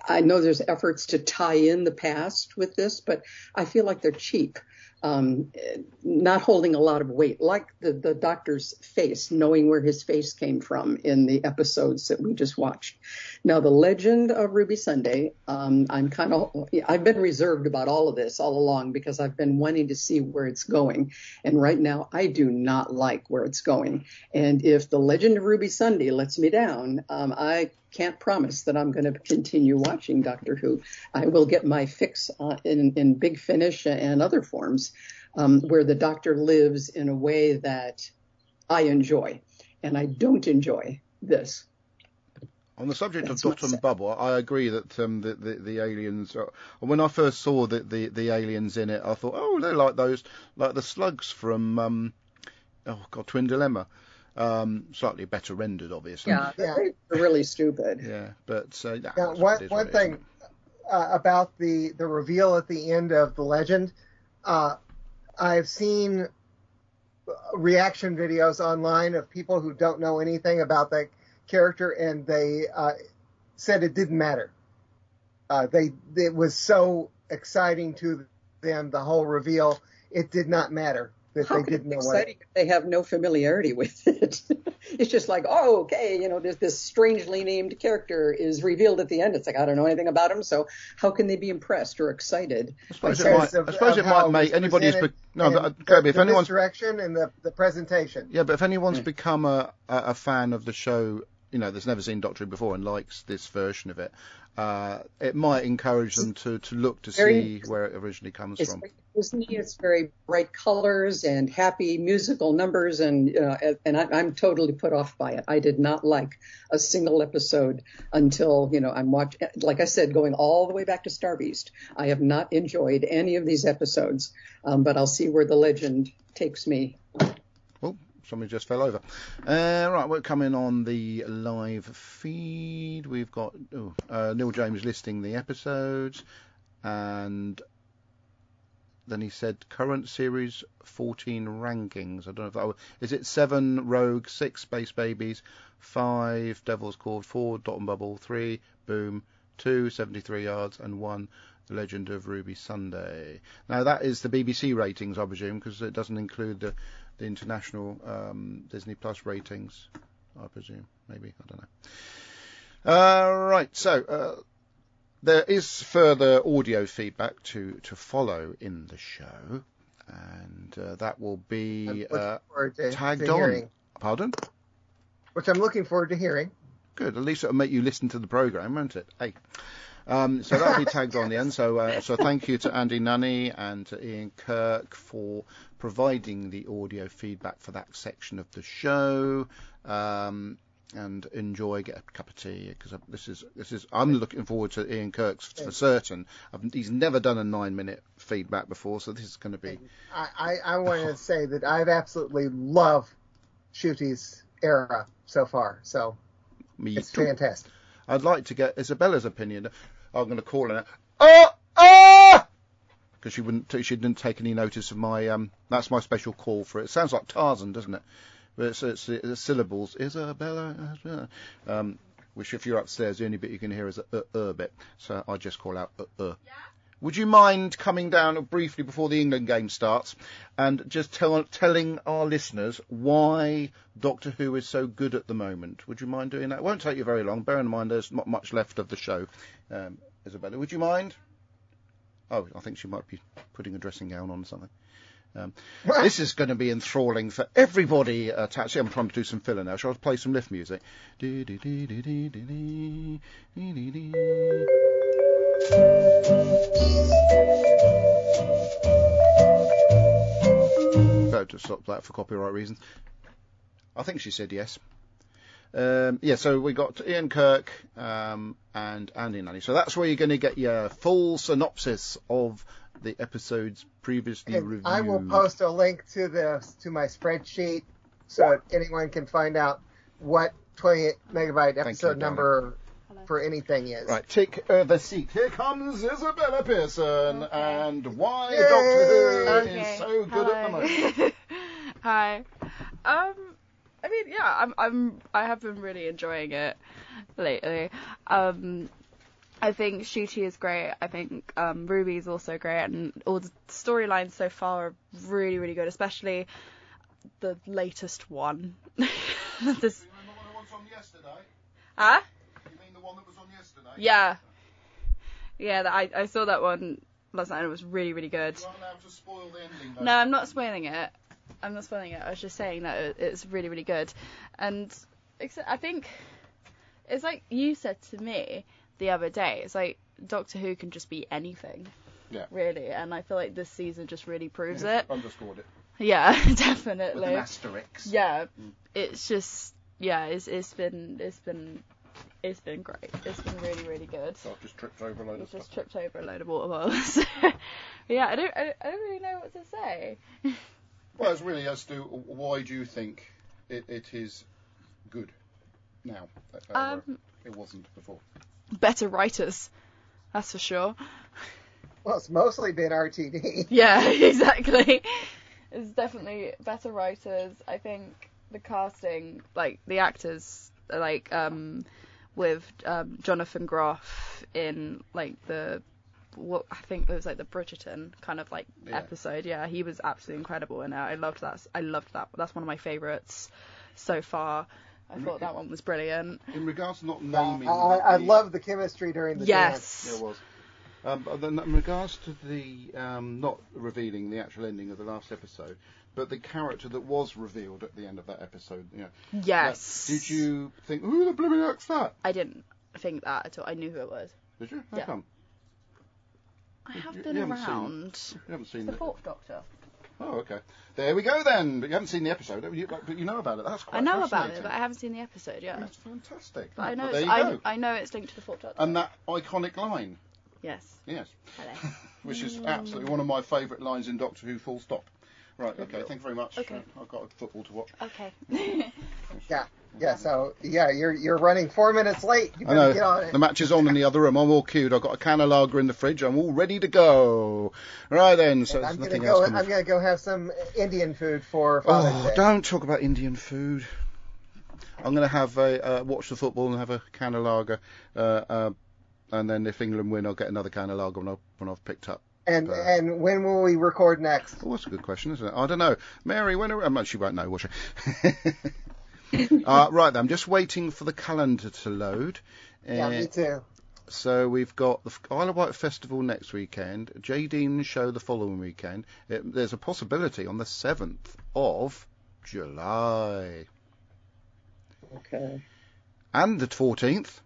I know there's efforts to tie in the past with this, but I feel like they're cheap. Not holding a lot of weight, like the doctor's face, knowing where his face came from in the episodes that we just watched. Now, The Legend of Ruby Sunday, I've been reserved about all of this all along because I've been wanting to see where it's going. And right now, I do not like where it's going. And if The Legend of Ruby Sunday lets me down, I can't promise that I'm going to continue watching Doctor Who. I will get my fix in Big Finish and other forms where the Doctor lives in a way that I enjoy, and I don't enjoy this. On the subject of Dot and Bubble, I agree that the aliens. When I first saw the aliens in it, I thought, oh, they're like the slugs from Twin Dilemma. Slightly better rendered, obviously. Yeah, they're really stupid. Yeah, but one thing about the reveal at the end of The Legend, I've seen reaction videos online of people who don't know anything about that character, and they said it didn't matter. It was so exciting to them, the whole reveal. It did not matter. That How they didn't know exciting if they have no familiarity with it. It's just like, oh, okay, there's this strangely named character is revealed at the end. It's like, I don't know anything about him, so how can they be impressed or excited? I suppose it might make anybody's... Kirby, if anyone's... direction and the presentation. Yeah, but if anyone's become a fan of the show, that's never seen Doctor Who before and likes this version of it, it might encourage them to look to see where it originally comes from. Disney, it's very bright colors and happy musical numbers, and I'm totally put off by it. I did not like a single episode until I'm watching. Like I said, going all the way back to Star Beast, I have not enjoyed any of these episodes. But I'll see where The Legend takes me. Oh, somebody just fell over. Right, we're coming on the live feed. We've got Neil James listing the episodes. and then he said current series 14 rankings. I don't know if that was, is it 7 Rogue, 6 Space Babies, 5 Devil's Cord, 4 Dot and Bubble, 3 Boom, 2 73 Yards, and 1 The Legend of Ruby Sunday. Now that is the BBC ratings, I presume, because it doesn't include the international Disney Plus ratings, I presume. Maybe, I don't know. Right, so there is further audio feedback to follow in the show, and that will be tagged on. Hearing. Pardon? Which I'm looking forward to hearing. Good. At least it'll make you listen to the programme, won't it? Hey. So that'll be tagged on the end. So thank you to Andy Nunny and to Ian Kirk for providing the audio feedback for that section of the show. And enjoy, get a cup of tea, because this is I'm looking forward to Ian Kirk's for certain. He's never done a 9-minute feedback before, so this is going to be. I want to say that I've absolutely loved Ncuti's era so far, so it's fantastic. I'd like to get Isabella's opinion. I'm going to call her now. Because she didn't take any notice of my that's my special call for it. It sounds like Tarzan, doesn't it? But it's the syllables, Isabella, which if you're upstairs, the only bit you can hear is a bit. So I just call out Yeah? Would you mind coming down briefly before the England game starts and just telling our listeners why Doctor Who is so good at the moment? Would you mind doing that? It won't take you very long. Bear in mind there's not much left of the show. Isabella, would you mind? Oh, I think she might be putting a dressing gown on or something. This is going to be enthralling for everybody attached. I'm trying to do some filler now. Shall I play some lift music? Better to stop that for copyright reasons. I think she said yes. So we got Ian Kirk and Andy Nunny. So that's where you're going to get your full synopsis of the episodes previously reviewed. I will post a link to my spreadsheet so anyone can find out what 28 megabyte episode number for anything is. Right, take the seat. Here comes Isabella Pearson and why Doctor Who is so good at the moment. Hi. I mean, yeah, I have been really enjoying it lately. I think Ncuti is great. I think Ruby is also great, and all the storylines so far are really, really good, especially the latest one. You mean the one that was on yesterday? Huh? You mean the one that was on yesterday? Yeah. Yeah, I saw that one last night, and it was really, really good. You aren't allowed to spoil the ending, though. No, I'm not spoiling it. I was just saying that it's really, really good. And I think it's like you said to me the other day, it's like Doctor Who can just be anything. Yeah. Really. And I feel like this season just really proves it. Underscored it. Yeah, definitely. With an asterisk. Yeah. It's just, yeah, it's been great. It's been really, really good. So I've just tripped over a load of stuff. Just tripped over a load of water bottles. Yeah, I don't really know what to say. Well, it's really as to why do you think it is good now? It wasn't before. Better writers, that's for sure. Well, it's mostly been RTD. Yeah, exactly. It's definitely better writers. I think the casting, like the actors, like with Jonathan Groff in like what I think it was like the Bridgerton kind of like episode. Yeah, he was absolutely incredible in it. I loved that. That's one of my favourites so far. I thought that one was brilliant. In regards to not naming... I love the chemistry during the dance. Yes. It was. But then in regards to the... not revealing the actual ending of the last episode, but the character that was revealed at the end of that episode. You know, yes. Did you think, who the blooming heck's that? I didn't think that at all. I knew who it was. Did you? How come? I have been around. You haven't seen the Fourth Doctor. Oh, okay. There we go then. But you haven't seen the episode, but you know about it. That's quite I know about it, but I haven't seen the episode yet. That's fantastic. But I know, I know it's linked to the Fourth Doctor. And that iconic line. Yes. Yes. Hello. Which is absolutely one of my favourite lines in Doctor Who, full stop. Right, okay, thank you very much. Okay. I've got a football to watch. Okay. Yeah. So you're running 4 minutes late. You I better know. get on it. The match is on in the other room. I'm all queued. I've got a can of lager in the fridge. I'm all ready to go. Right then, so there's nothing else coming. I'm gonna go have some Indian food for Father's Day. Don't talk about Indian food. I'm going to have watch the football and have a can of lager, and then if England win, I'll get another can of lager when I've picked up. And when will we record next? Oh, that's a good question, isn't it? I don't know. Mary, when are... she won't know, will she? Right, then, I'm just waiting for the calendar to load. Yeah, me too. So we've got the Isle of Wight Festival next weekend, J. Dean show the following weekend. There's a possibility on the 7th of July. Okay. And the 14th.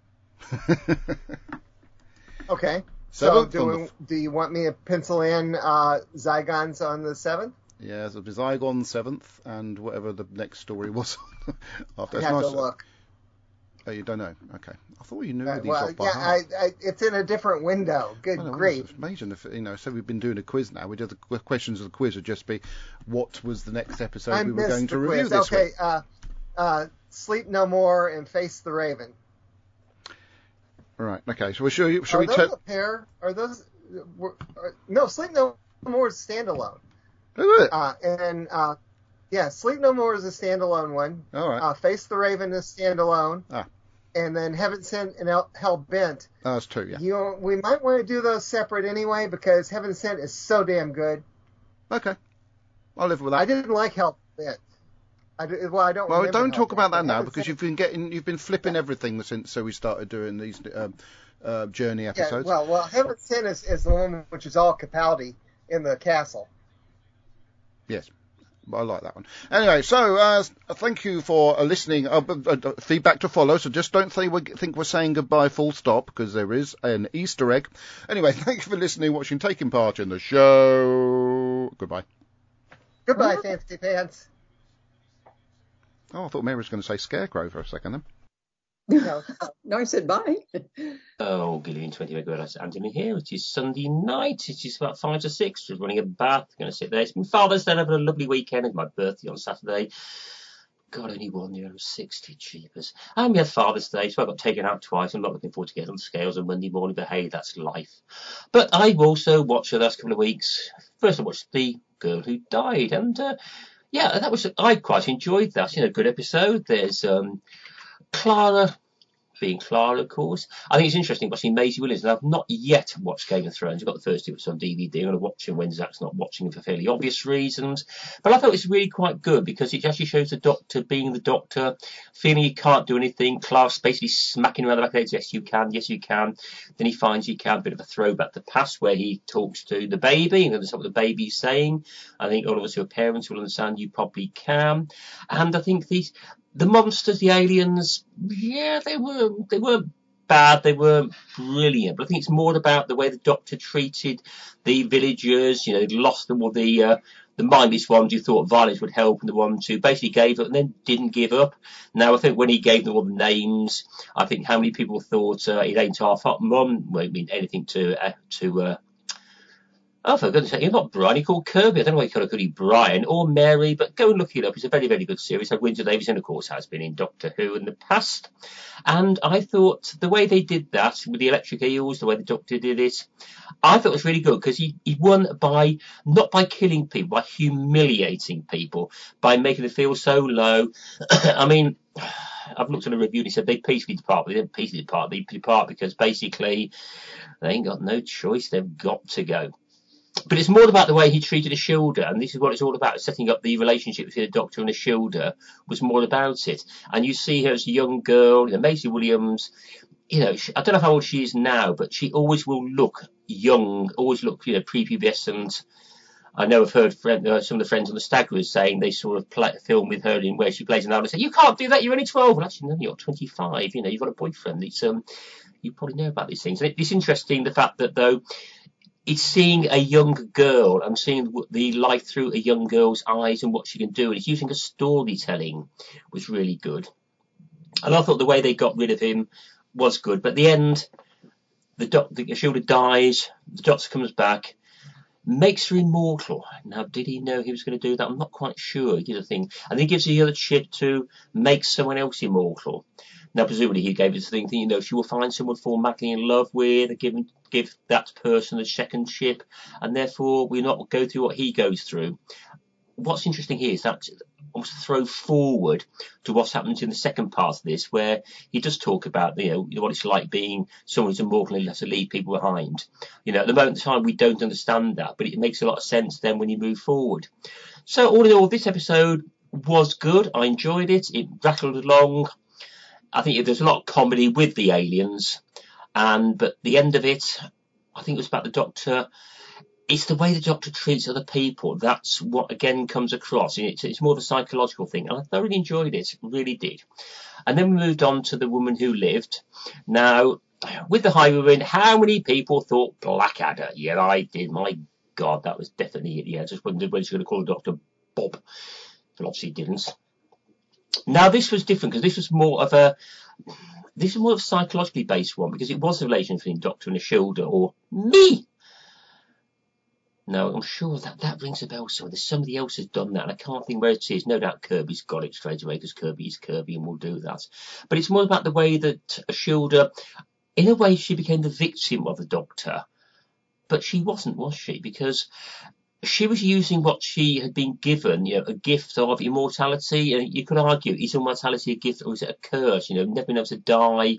Okay. So do you want me to pencil in Zygons on the 7th? Yeah, so the Zygon 7th and whatever the next story was. After. I have to look. Oh, you don't know? Okay. I thought you knew these off by heart. Yeah, it's in a different window. Good grief. Imagine if, so we've been doing a quiz now. We did the questions of the quiz would just be, what was the next episode we were going to review this week? Okay, Sleep No More and Face the Raven. Right, okay. So shall we... Are those a pair? Are those... no, Sleep No More is standalone. Is it? Sleep No More is a standalone one. All right. Face the Raven is standalone. Ah. And then Heaven Sent and Hell Bent. That's two, yeah. We might want to do those separate anyway because Heaven Sent is so damn good. Okay. I'll live with that. I didn't like Hell Bent. I don't. Well, don't talk about that now because you've been flipping everything since we started doing these journey episodes. Yeah, well, Heaven Sent is the one which is all Capaldi in the castle. Yes, I like that one. Anyway, so thank you for listening. Feedback to follow, so just don't think we're saying goodbye full stop because there is an Easter egg. Anyway, thank you for listening, watching, taking part in the show. Goodbye. Goodbye, fancy pants. Oh, I thought Mary was going to say Scarecrow for a second then. No, I said bye. Oh, Gillian 20 Megabytes, Anthony here. It is Sunday night. It is about 5 to 6. Just running a bath. Going to sit there. It's been Father's Day. Having a lovely weekend. It's my birthday on Saturday. God, only 1 year. I'm 60. Jeepers. And we had Father's Day, so I got taken out twice. I'm not looking forward to getting on the scales on Monday morning, but hey, that's life. But I've also watched the last couple of weeks. First, I watched The Girl Who Died. And, I quite enjoyed that. Good episode. There's Clara, being Clara, of course. I think it's interesting watching Maisie Williams, and I've not yet watched Game of Thrones. I've got the first 2 episodes on DVD. I'm going to watch them when Zach's not watching them for fairly obvious reasons. But I thought it was really quite good because it actually shows the Doctor being the Doctor, feeling he can't do anything. Clara's basically smacking around the back of the head. Yes, you can. Yes, you can. Then he finds he can. A bit of a throwback to the past where he talks to the baby and understand what the baby's saying. I think all of us who are parents will understand you probably can. And I think the monsters, the aliens, yeah, they weren't bad, they weren't brilliant, but I think it's more about the way the Doctor treated the villagers. They'd lost them, or the mindless ones who thought violence would help, and the ones who basically gave up and then didn't give up. Now, I think when he gave them all the names, I think how many people thought it ain't half hot mum won't mean anything to oh, for goodness sake, you're not Brian, you're called Kirby. I don't know why you could be Brian or Mary, but go and look it up. It's a very, very good series. Windsor Davies, of course, has been in Doctor Who in the past. And I thought the way they did that with the electric eels, the way the Doctor did it, I thought it was really good because he won not by killing people, by humiliating people, by making them feel so low. I mean, I've looked at a review and he said they peacefully depart, but they didn't peacefully depart. They depart because basically they ain't got no choice. They've got to go. But it's more about the way he treated Ashilda, and this is what it's all about, setting up the relationship between the Doctor and Ashilda was more about it. And you see her as a young girl, Maisie Williams, I don't know how old she is now, but she always will look young, always look, prepubescent. I know I've heard some of the friends on the Staggerers saying they sort of film with her in where she plays an adult and say, you can't do that, you're only 12. Well, actually, no, you're 25, you've got a boyfriend. It's, you probably know about these things. And it's interesting, the fact that, though, it's seeing a young girl and seeing the life through a young girl's eyes and what she can do. And it's using a storytelling was really good. And I thought the way they got rid of him was good. But at the end, Ashilda dies, the Doctor comes back. makes her immortal. Now, did he know he was going to do that? I'm not quite sure. He did a thing. And then he gives her the other chip to make someone else immortal. Now, presumably he gave us the thing, you know, she will find someone fall madly in love with, and give that person a second chip, and therefore we'll not go through what he goes through. What's interesting here is that almost throw forward to what's happened in the second part of this, where he does talk about, you know, what it's like being someone who's immortal and has to leave people behind. You know, at the moment in time, we don't understand that, but it makes a lot of sense then when you move forward. So all in all, this episode was good. I enjoyed it. It rattled along. I think there's a lot of comedy with the aliens, but the end of it, I think it was about the Doctor. It's the way the Doctor treats other people. That's what, again, comes across. It's more of a psychological thing. And I thoroughly enjoyed it. Really did. And then we moved on to The Woman Who Lived. Now, with the Highwayman, how many people thought Blackadder? Yeah, I did. My God, that was definitely it. Yeah, I just wondered whether she was going to call the Doctor Bob. But obviously didn't. Now, this was different because this was more of a psychologically based one, because it was a relation between Doctor and Ashilda, or me. Now, I'm sure that rings a bell. So there's somebody else has done that, and I can't think where it is. No doubt Kirby's got it straight away, because Kirby is Kirby and will do that. But it's more about the way that Ashilda, in a way, she became the victim of the Doctor. But she wasn't, was she? Because she was using what she had been given, you know, a gift of immortality. And you could argue, is immortality a gift or is it a curse? You know, never been able to die,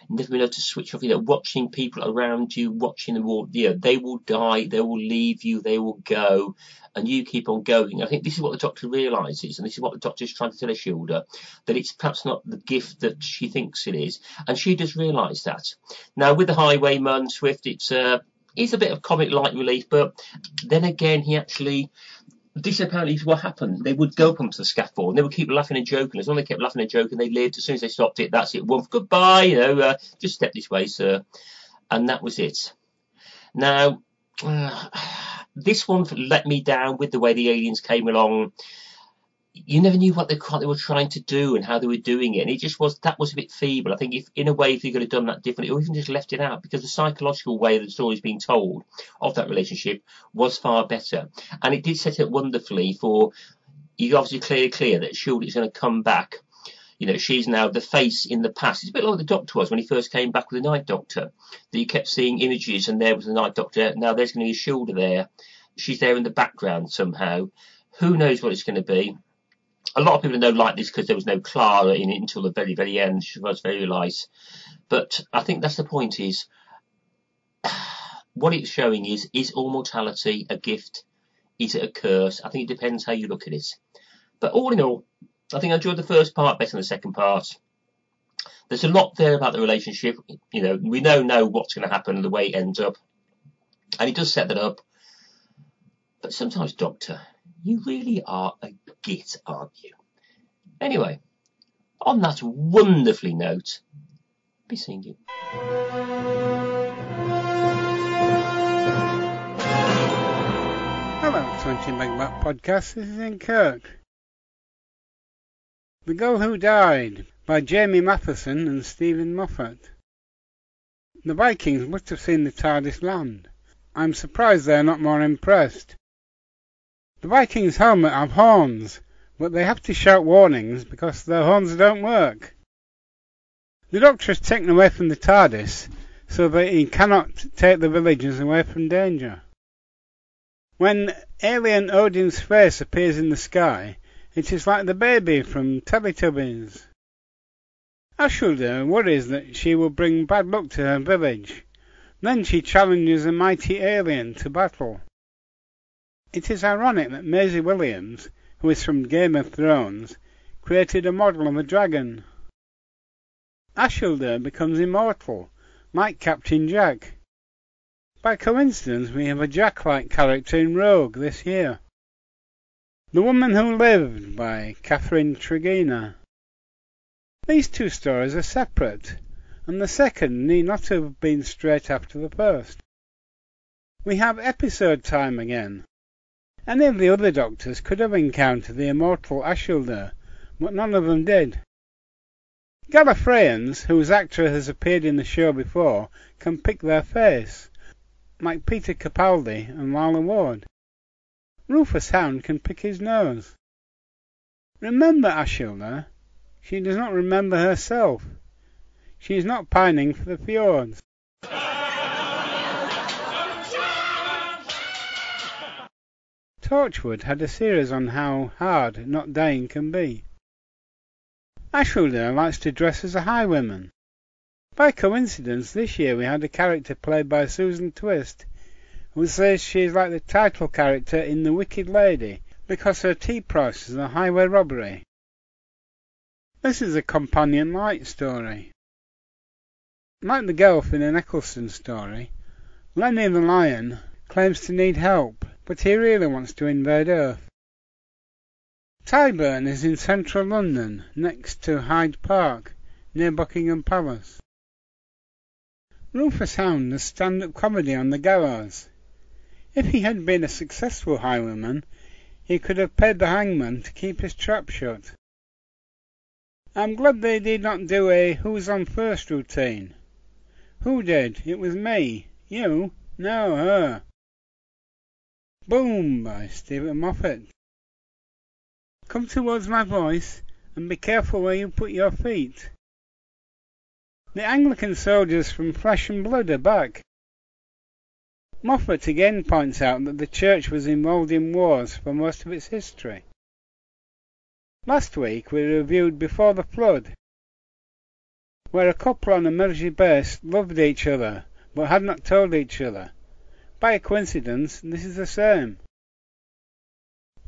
never been able to switch off, you know, watching people around you, watching them all, you know, they will die, they will leave you, they will go, and you keep on going. I think this is what the Doctor realises, and this is what the Doctor is trying to tell Ashilda, that it's perhaps not the gift that she thinks it is, and she does realise that. Now, with the Highwayman Swift, it's a bit of comic light relief, but then again, this apparently is what happened. They would go up onto the scaffold and they would keep laughing and joking. As long as they kept laughing and joking, they lived. As soon as they stopped it, that's it. Woof, goodbye, you know, just step this way, sir. And that was it. Now, this one let me down with the way the aliens came along. You never knew what they were trying to do and how they were doing it. And that was a bit feeble. I think if you could have done that differently, or even just left it out, because the psychological way the story is being told of that relationship was far better. And it did set it up wonderfully for, you obviously clear that Shield is going to come back. You know, she's now the face in the past. It's a bit like the Doctor was when he first came back with the Night Doctor. That you kept seeing images and there was the Night Doctor. Now there's going to be a Shield there. She's there in the background somehow. Who knows what it's going to be? A lot of people don't like this because there was no Clara in it until the very, very end. She was very light. But I think that's the point, is what it's showing is immortality a gift? Is it a curse? I think it depends how you look at it. But all in all, I think I enjoyed the first part better than the second part. There's a lot there about the relationship. You know, we know what's going to happen and the way it ends up. And it does set that up. But sometimes, Doctor, you really are a git, aren't you? Anyway, on that wonderfully note, be seeing you. Hello, 20 Megabyte Podcast. This is in Kirk. The Girl Who Died by Jamie Matheson and Stephen Moffat. The Vikings must have seen the TARDIS land. I'm surprised they're not more impressed. The Vikings' helmet have horns, but they have to shout warnings because their horns don't work. The Doctor is taken away from the TARDIS so that he cannot take the villagers away from danger. When alien Odin's face appears in the sky, it is like the baby from Teletubbies. Ashilda worries that she will bring bad luck to her village. Then she challenges a mighty alien to battle. It is ironic that Maisie Williams, who is from Game of Thrones, created a model of a dragon. Ashilda becomes immortal, like Captain Jack. By coincidence, we have a Jack-like character in Rogue this year. The Woman Who Lived by Catherine Tregenna. These two stories are separate, and the second need not have been straight after the first. We have episode time again. Any of the other Doctors could have encountered the immortal Ashilda, but none of them did. Gallifreyans, whose actor has appeared in the show before, can pick their face, like Peter Capaldi and Lalla Ward. Rufus Hound can pick his nose. Remember Ashilda, she does not remember herself. She is not pining for the fjords. Torchwood had a series on how hard not dying can be. Ashilda likes to dress as a highwayman. By coincidence, this year we had a character played by Susan Twist, who says she is like the title character in The Wicked Lady because her tea price is a highway robbery. This is a companion light story. Like the Gelf in an Eccleston story, Lenny the Lion claims to need help, but he really wants to invade Earth. Tyburn is in central London, next to Hyde Park, near Buckingham Palace. Rufus Hound does stand-up comedy on the gallows. If he had been a successful highwayman, he could have paid the hangman to keep his trap shut. I'm glad they did not do a who's on first routine. Who did? It was me. You? No, her. Boom by Stephen Moffat. Come towards my voice and be careful where you put your feet. The Anglican soldiers from Flesh and Blood are back. Moffat again points out that the church was involved in wars for most of its history. Last week we reviewed Before the Flood, where a couple on a military base loved each other but had not told each other. By a coincidence, this is the same.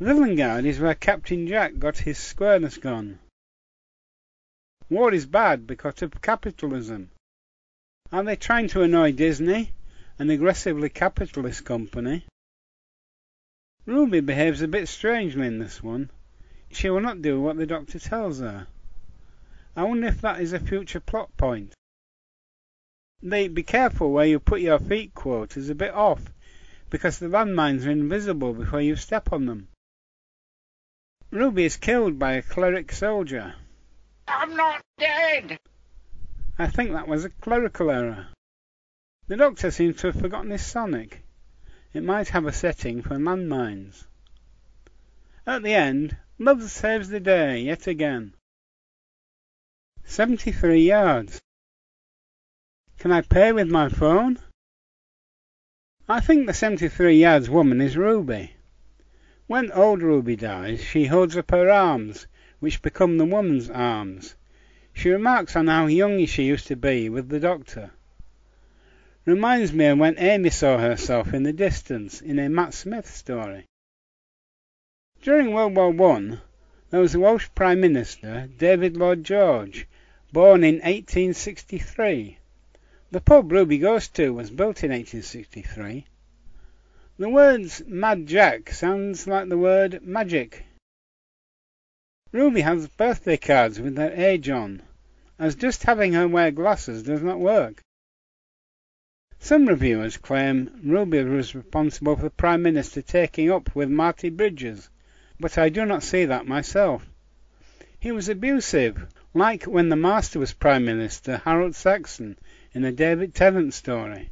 Villengard is where Captain Jack got his squareness gone. War is bad because of capitalism. Are they trying to annoy Disney, an aggressively capitalist company? Ruby behaves a bit strangely in this one. She will not do what the Doctor tells her. I wonder if that is a future plot point. The "be careful where you put your feet" quote is a bit off, because the landmines are invisible before you step on them. Ruby is killed by a cleric soldier. I'm not dead! I think that was a clerical error. The Doctor seems to have forgotten his Sonic. It might have a setting for landmines. At the end, love saves the day yet again. 73 yards. Can I pay with my phone? I think the 73 yards woman is Ruby. When old Ruby dies, she holds up her arms, which become the woman's arms. She remarks on how young she used to be with the Doctor. Reminds me of when Amy saw herself in the distance in a Matt Smith story. During World War I, there was a Welsh Prime Minister, David Lloyd George, born in 1863. The pub Ruby goes to was built in 1863. The words Mad Jack sounds like the word magic. Ruby has birthday cards with her age on, as just having her wear glasses does not work. Some reviewers claim Ruby was responsible for the Prime Minister taking up with Marty Bridges, but I do not see that myself. He was abusive, like when the Master was Prime Minister, Harold Saxon, in a David Tennant story.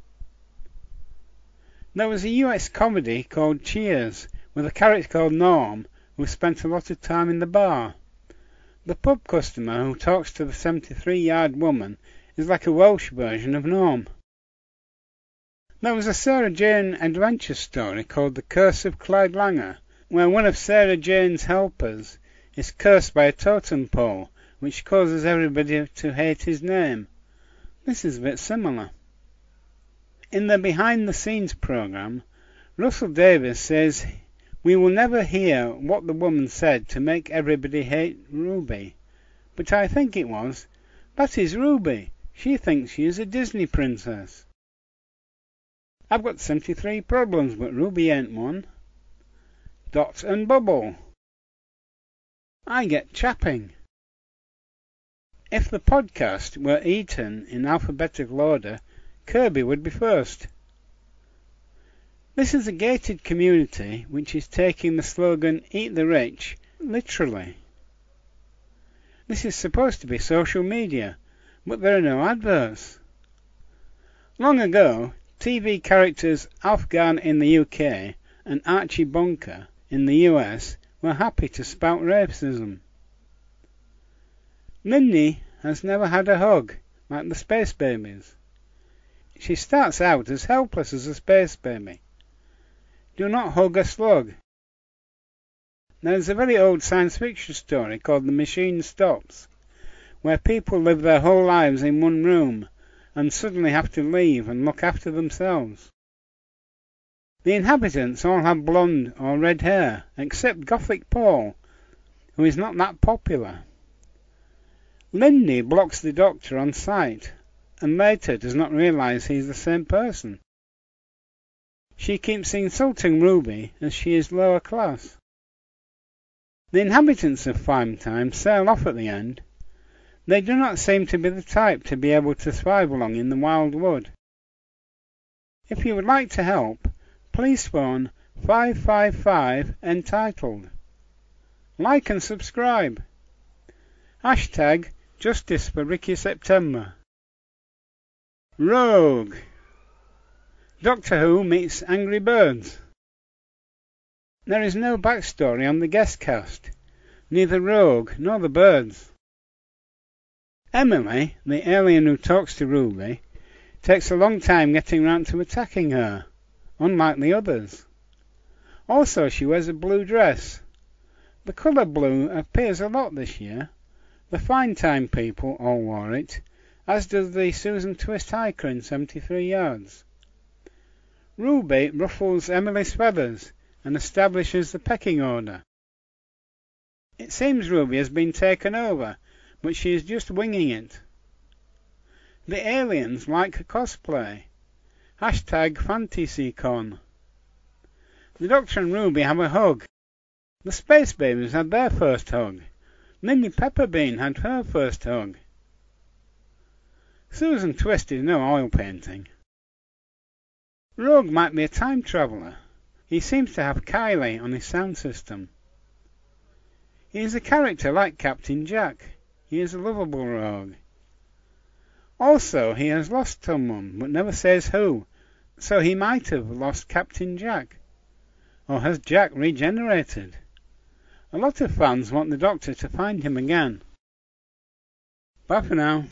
There was a US comedy called Cheers, with a character called Norm, who spent a lot of time in the bar. The pub customer who talks to the 73-yard woman is like a Welsh version of Norm. There was a Sarah Jane adventure story called The Curse of Clyde Langer, where one of Sarah Jane's helpers is cursed by a totem pole, which causes everybody to hate his name. This is a bit similar. In the behind-the-scenes programme, Russell Davies says, "We will never hear what the woman said to make everybody hate Ruby. But I think it was, that is Ruby. She thinks she is a Disney princess. I've got 73 problems, but Ruby ain't one." Dot and Bubble. I get chapping. If the podcast were eaten in alphabetical order, Kirby would be first. This is a gated community which is taking the slogan "Eat the Rich" literally. This is supposed to be social media, but there are no adverts. Long ago, TV characters Afghan in the UK and Archie Bunker in the US were happy to spout racism. Lindy has never had a hug like the Space Babies. She starts out as helpless as a space baby. Do not hug a slug. There's a very old science fiction story called The Machine Stops, where people live their whole lives in one room and suddenly have to leave and look after themselves. The inhabitants all have blonde or red hair, except Gothic Paul, who is not that popular. Lindy blocks the Doctor on sight, and later does not realise he is the same person. She keeps insulting Ruby as she is lower class. The inhabitants of Time sail off at the end. They do not seem to be the type to be able to thrive long in the wild wood. If you would like to help, please phone 555 entitled. Like and subscribe. Hashtag Justice for Ricky September. Rogue. Doctor Who meets Angry Birds. There is no backstory on the guest cast, neither Rogue nor the birds. Emily, the alien who talks to Ruby, takes a long time getting round to attacking her, unlike the others. Also, she wears a blue dress. The colour blue appears a lot this year. The Fine Time people all wore it, as does the Susan Twist hiker in 73 Yards. Ruby ruffles Emily's feathers and establishes the pecking order. It seems Ruby has been taken over, but she is just winging it. The aliens like cosplay. Hashtag FantasyCon. The Doctor and Ruby have a hug. The Space Babies had their first hug. Minnie Pepperbean had her first hug. Susan Twist is no oil painting. Rogue might be a time traveller. He seems to have Kylie on his sound system. He is a character like Captain Jack. He is a lovable rogue. Also, he has lost someone, but never says who, so he might have lost Captain Jack. Or has Jack regenerated? A lot of fans want the Doctor to find him again. Bye for now.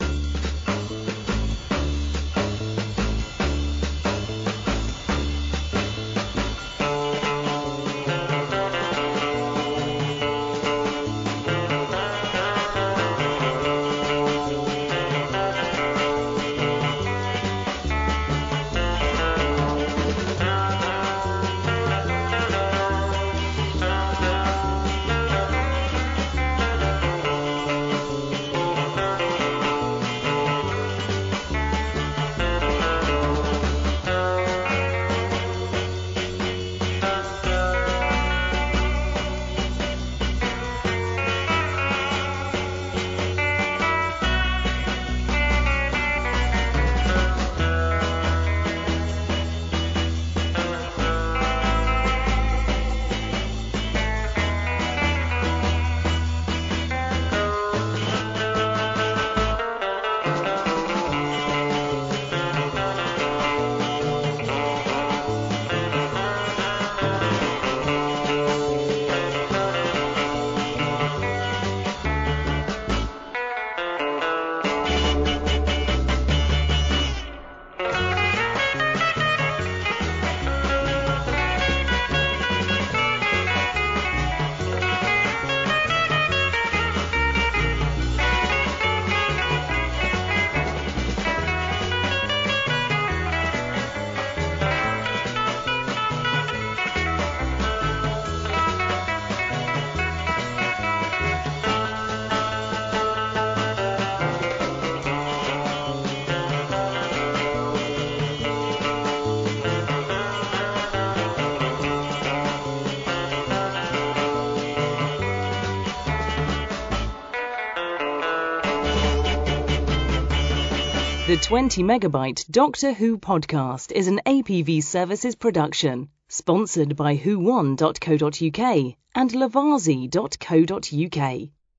The 20 Megabyte Doctor Who podcast is an APV Services production, sponsored by whowon.co.uk and lavazi.co.uk.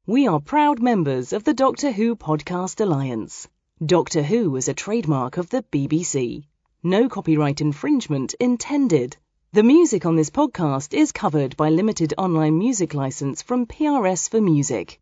We are proud members of the Doctor Who Podcast Alliance. Doctor Who is a trademark of the BBC. No copyright infringement intended. The music on this podcast is covered by limited online music license from PRS for Music.